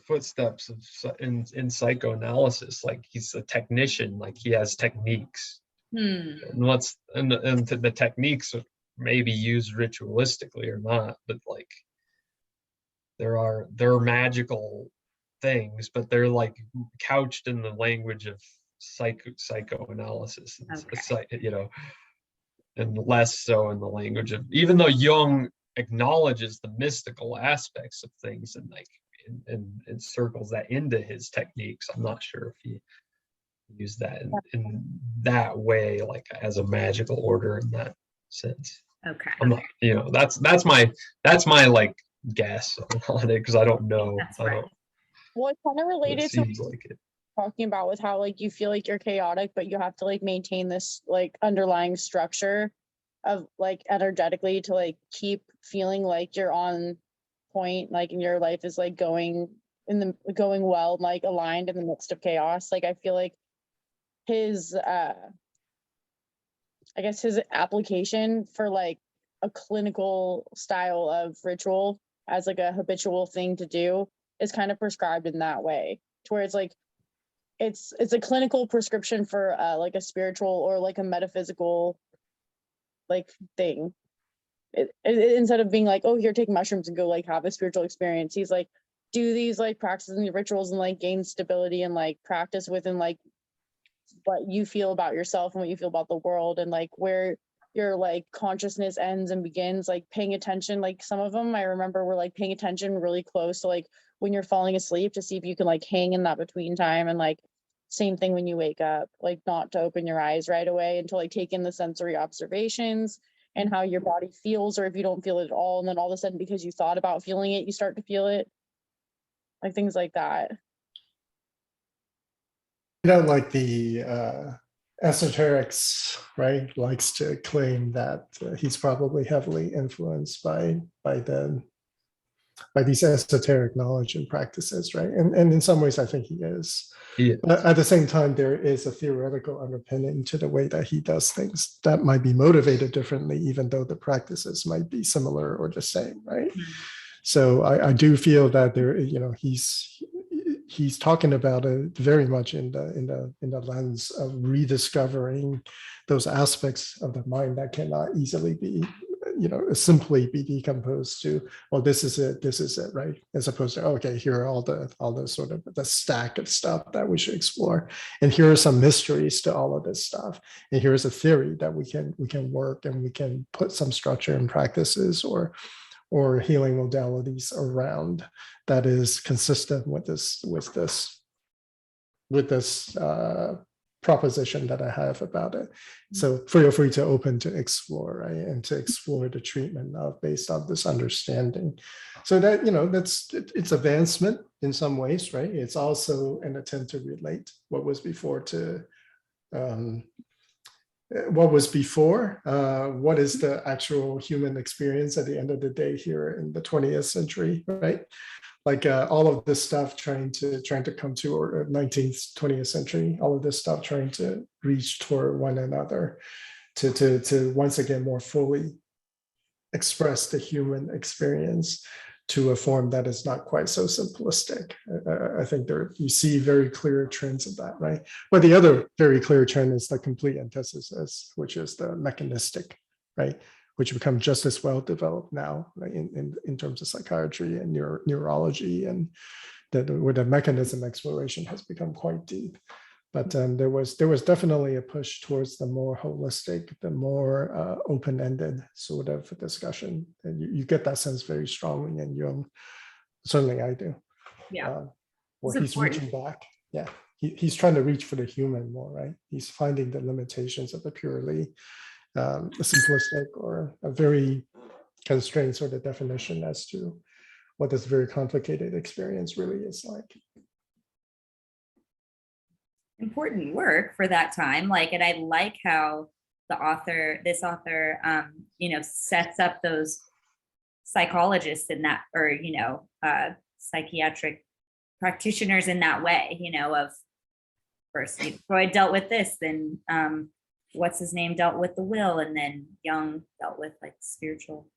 footsteps of in psychoanalysis. Like he's a technician, like he has techniques. And the techniques may be used ritualistically or not, but like there are magical things, but they're like couched in the language of psychoanalysis, Okay. you know, and less so in the language of, even though Jung acknowledges the mystical aspects of things and like and circles that into his techniques. I'm not sure if he used that in that way, like as a magical order in that sense. Okay. I'm not, you know, that's my like guess on it, because I don't know. That's right. Well, it's kind of related to like it. Talking about with how like you feel like you're chaotic, but you have to like maintain this like underlying structure of like energetically to like keep feeling like you're on point, like in your life is like going well, like aligned in the midst of chaos. Like I feel like his I guess his application for like a clinical style of ritual as like a habitual thing to do is kind of prescribed in that way, to where it's like it's a clinical prescription for like a spiritual or like a metaphysical like thing. Instead of being like, oh, here, take mushrooms and go like have a spiritual experience, he's like, do these like practices and rituals and like gain stability and like practice within like what you feel about yourself and what you feel about the world, and like where your like consciousness ends and begins, like paying attention. Like some of them I remember were like paying attention really close to like when you're falling asleep, to see if you can like hang in that between time, and like same thing when you wake up, like not to open your eyes right away, and to like take in the sensory observations and how your body feels, or if you don't feel it at all, and then all of a sudden because you thought about feeling it, you start to feel it, like things like that. You know, like the esoterics, right, likes to claim that he's probably heavily influenced by these esoteric knowledge and practices, right? And in some ways, I think he is. But at the same time, there is a theoretical underpinning to the way that he does things that might be motivated differently, even though the practices might be similar or the same, right? So I do feel that there, you know, he's talking about it very much in the lens of rediscovering those aspects of the mind that cannot easily be, you know, simply be decomposed to, well, this is it, right? As opposed to, okay, here are all the sort of the stack of stuff that we should explore, and here are some mysteries to all of this stuff, and here's a theory that we can work, and we can put some structure and practices or healing modalities around that is consistent with this proposition that I have about it. So feel free to open to explore, right? And to explore the treatment of based on this understanding. So that, you know, it's advancement in some ways, right? It's also an attempt to relate what was before to what was before, what is the actual human experience at the end of the day here in the 20th century, right? Like all of this stuff trying to come to, or 19th, 20th century, all of this stuff trying to reach toward one another to once again more fully express the human experience to a form that is not quite so simplistic. I think there you see very clear trends of that, right? But the other very clear trend is the complete antithesis, which is the mechanistic, right? Which become just as well developed now, right? In terms of psychiatry and neurology, and where the mechanism exploration has become quite deep. But there was definitely a push towards the more holistic, the more open-ended sort of discussion, and you get that sense very strongly in Jung. Certainly, I do. Yeah. Where It's he's important. reaching back. Yeah, he's trying to reach for the human more, right? He's finding the limitations of the purely simplistic or a very constrained sort of definition as to what this very complicated experience really is like. Important work for that time. Like, and I like how this author, sets up those psychologists in that, or, psychiatric practitioners in that way, of first Freud dealt with this, then what's his name dealt with the will, and then Jung dealt with like spiritual.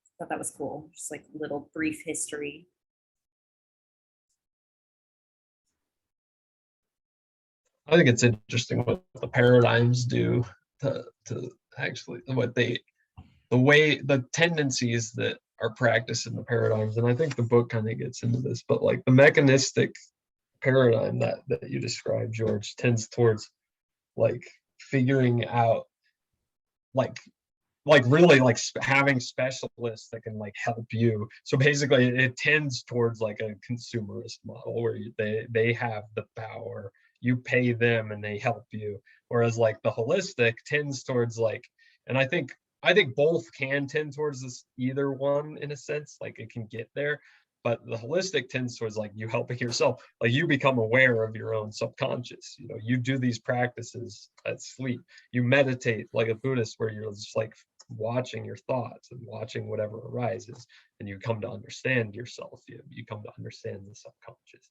I thought that was cool. Just like a little brief history. I think it's interesting what the paradigms do to actually the tendencies that are practiced in the paradigms. And I think the book kind of gets into this, but like the mechanistic paradigm that you described, George, tends towards like figuring out really like having specialists that can like help you. So basically it tends towards like a consumerist model where they have the power, you pay them and they help you. Whereas like the holistic tends towards like, and I think both can tend towards this, either one in a sense, like it can get there, but the holistic tends towards like you helping yourself, like you become aware of your own subconscious, you do these practices at sleep, you meditate like a Buddhist where you're just like watching your thoughts and watching whatever arises, and you come to understand yourself, you come to understand the subconscious,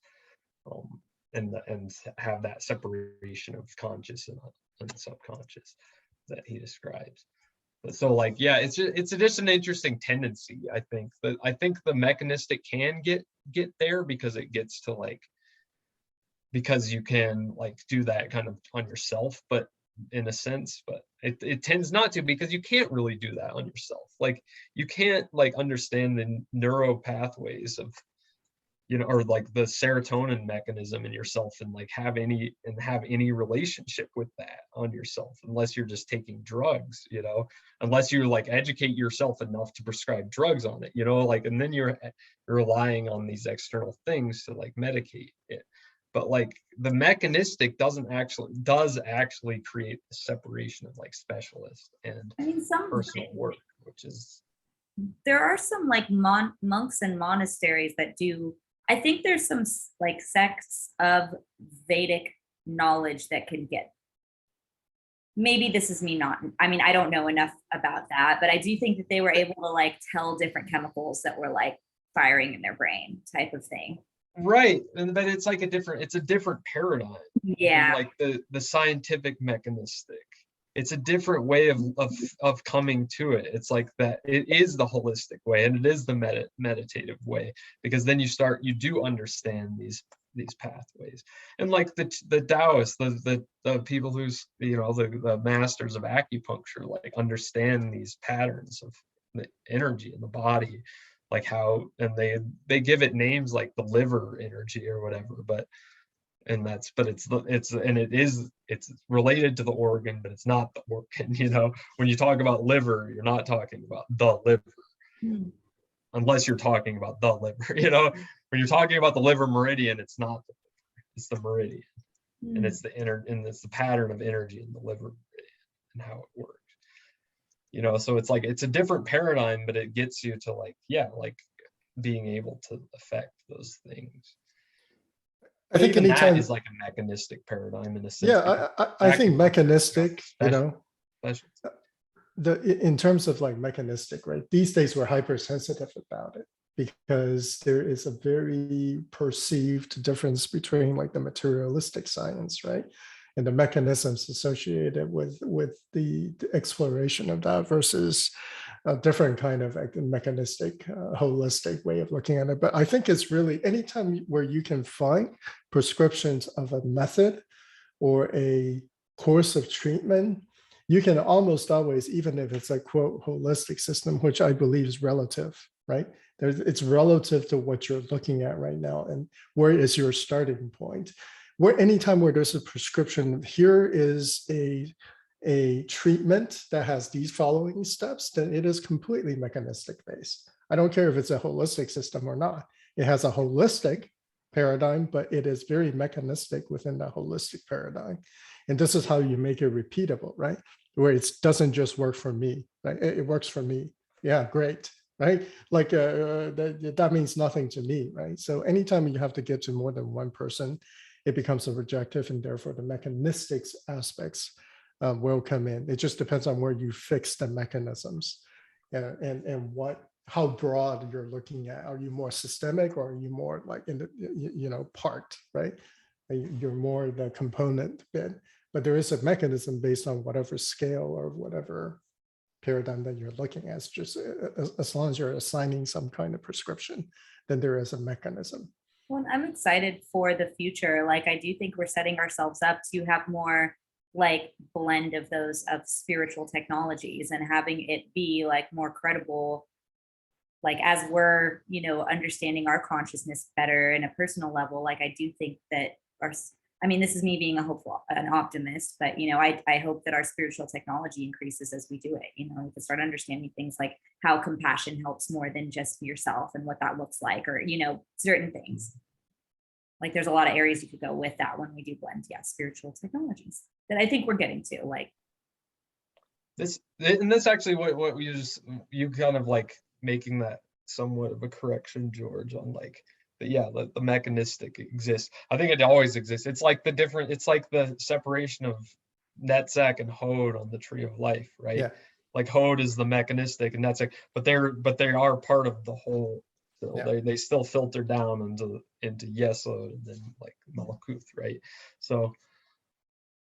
and have that separation of conscious and subconscious that he describes. So like, yeah, it's just an interesting tendency. I think the mechanistic can get there because it gets to like, because you can like do that kind of on yourself, but in a sense, but it tends not to, because you can't really do that on yourself. Like you can't like understand the neural pathways of, or like the serotonin mechanism in yourself and like have any relationship with that on yourself, unless you're just taking drugs, unless you like educate yourself enough to prescribe drugs on it, like, and then you're relying on these external things to like medicate it. But like the mechanistic does actually create the separation of like specialist and personal work, which is, there are some like monks and monasteries that do. I think there's some like sects of Vedic knowledge that can get, maybe this is me not, I don't know enough about that, but I do think that they were able to like tell different chemicals that were like firing in their brain type of thing. Right. But it's like it's a different paradigm. Yeah. Like the scientific mechanistic. It's a different way of coming to it. It's like that. It is the holistic way, and it is the meditative way, because then you do understand these pathways. And like the Taoists, the people who's the masters of acupuncture, like understand these patterns of the energy in the body, like how, and they give it names like the liver energy or whatever, but it's related to the organ, but it's not the organ. When you talk about liver, you're not talking about the liver, unless you're talking about the liver. When you're talking about the liver meridian, it's not the liver, it's the meridian, and it's the pattern of energy in the liver meridian and how it works. So it's like it's a different paradigm, but it gets you to like, yeah, like being able to affect those things. I think even that anytime, is like a mechanistic paradigm in a sense. yeah, I think mechanistic, you know, Special. in terms of like mechanistic, right? These days we're hypersensitive about it because there is a very perceived difference between like the materialistic science, right? And the mechanisms associated with the exploration of that versus a different kind of like mechanistic, holistic way of looking at it. But I think it's really anytime where you can find prescriptions of a method or a course of treatment, you can almost always, even if it's a quote holistic system, which I believe is relative, right? It's relative to what you're looking at right now and where is your starting point. Where anytime where there's a prescription, here is a treatment that has these following steps, then it is completely mechanistic based. I don't care if it's a holistic system or not. It has a holistic paradigm, but it is very mechanistic within the holistic paradigm. And this is how you make it repeatable, right? Where it doesn't just work for me, right? It works for me. Yeah, great, right? Like that means nothing to me, right? So anytime you have to get to more than one person, it becomes subjective, and therefore the mechanistic aspects will come in. It just depends on where you fix the mechanisms and how broad you're looking at. Are you more systemic or are you more like in the part, right? You're more the component bit, but there is a mechanism based on whatever scale or whatever paradigm that you're looking at. It's just as long as you're assigning some kind of prescription, then there is a mechanism. Well, I'm excited for the future. Like, I do think we're setting ourselves up to have more like blend of those of spiritual technologies and having it be like more credible, like as we're, understanding our consciousness better in a personal level. Like, I do think that this is me being an optimist, but I hope that our spiritual technology increases as we do it. We can start understanding things like how compassion helps more than just yourself and what that looks like, or certain things. Like, there's a lot of areas you could go with that when we do blend, spiritual technologies that I think we're getting to. Like this, and that's actually what you kind of like making that somewhat of a correction, George, on like. But yeah, the mechanistic exists. I think it always exists. It's like the separation of Netzach and Hod on the Tree of Life, right? Yeah. Like Hod is the mechanistic and Netzach, but they are part of the whole. So Yeah. they still filter down into Yesod and then like Malkuth, right? So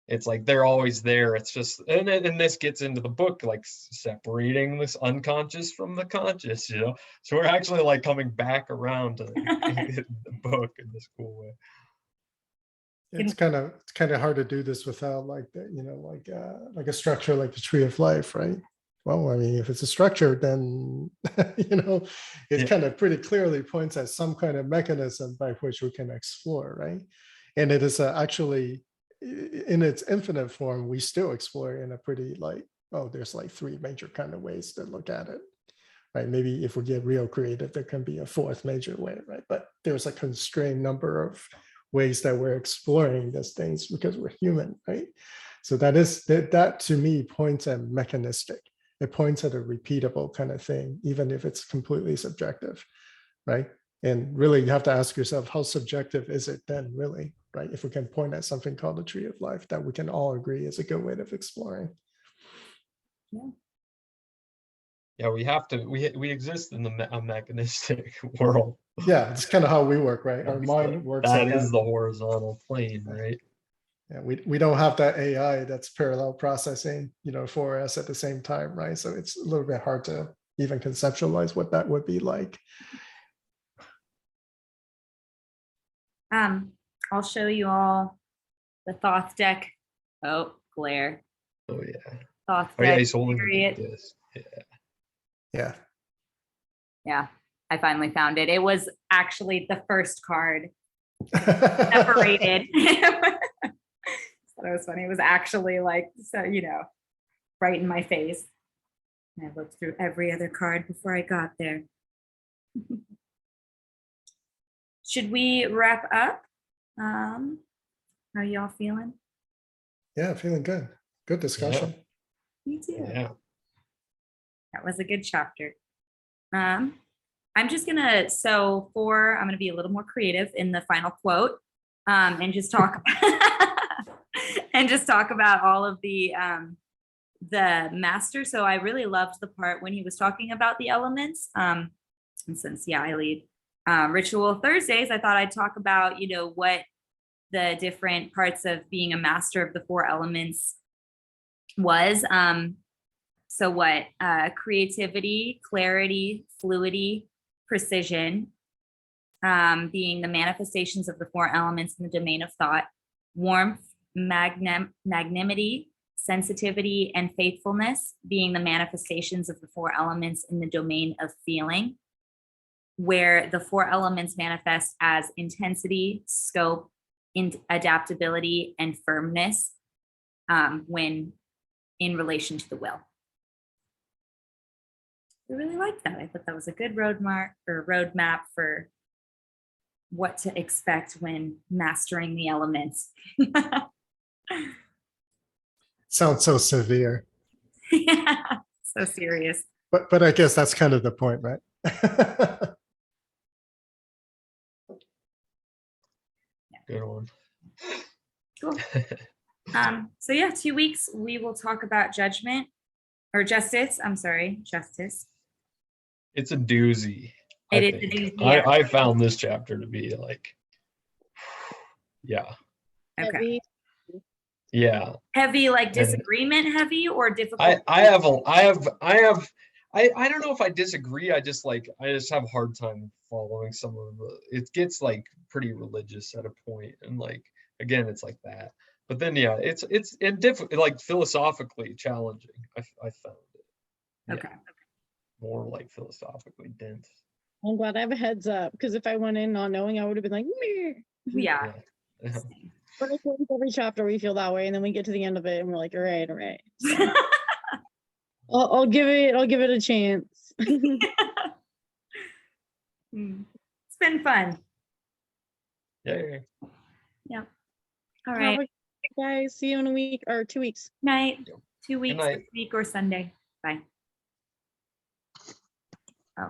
it's like they're always there. It's just, and this gets into the book, like separating this unconscious from the conscious, So we're actually like coming back around to the book in this cool way. It's kind of hard to do this without like like a structure like the Tree of Life, right? Well, I mean, if it's a structure, then it kind of pretty clearly points at some kind of mechanism by which we can explore, right? And it is actually in its infinite form, we still explore in a pretty there's like three major kind of ways to look at it, right? Maybe if we get real creative, there can be a fourth major way, right? But there's a constrained number of ways that we're exploring these things because we're human, right? So that to me points at mechanistic. It points at a repeatable kind of thing, even if it's completely subjective, right? And really, you have to ask yourself, how subjective is it then, really, right? If we can point at something called the Tree of Life that we can all agree is a good way of exploring. Yeah, we have to. We exist in a mechanistic world. Yeah, it's kind of how we work, right? Our mind works. That is the horizontal plane, right? Yeah, we don't have that AI that's parallel processing, for us at the same time, right? So it's a little bit hard to even conceptualize what that would be like. I'll show you all the Thoth deck. Oh, glare. Oh yeah. Thoth deck. Oh yeah, he's holding Chariot. this. Yeah. Yeah, I finally found it. It was actually the first card separated. So that was funny. It was actually like, so, right in my face. And I looked through every other card before I got there. Should we wrap up? How y'all feeling? Yeah, feeling good. Good discussion. Me too. Yeah. That was a good chapter. I'm just gonna, I'm gonna be a little more creative in the final quote. and just talk and just talk about all of the master. So I really loved the part when he was talking about the elements. And since I lead Ritual Thursdays, I thought I'd talk about, what the different parts of being a master of the 4 elements was. So what? Creativity, clarity, fluidity, precision, being the manifestations of the 4 elements in the domain of thought, warmth, magnanimity, sensitivity, and faithfulness being the manifestations of the 4 elements in the domain of feeling, where the 4 elements manifest as intensity, scope, adaptability, and firmness when in relation to the will. I really liked that. I thought that was a good roadmap for what to expect when mastering the elements. Sounds so severe, Yeah, so serious. but I guess that's kind of the point, right? Good one. Cool. So 2 weeks, we will talk about judgment or justice. I'm sorry, justice. It's a doozy. It I is a think. doozy, yeah. I found this chapter to be like, yeah, Okay. yeah. Heavy, like And disagreement heavy or difficult? I don't know if I disagree. I just have a hard time following some of the, it gets like pretty religious at a point, and like again it's like that. But then it's like philosophically challenging. I found it. Yeah. Okay. More like philosophically dense. I'm glad I have a heads up, because if I went in not knowing, I would have been like, meh. Yeah. Yeah. But I feel like every chapter we feel that way, and then we get to the end of it and we're like, all right. I'll give it a chance. It's been fun. Yeah. All right. Guys, see you in a week or 2 weeks. Night. 2 weeks, night. this week or Sunday. Bye. Oh.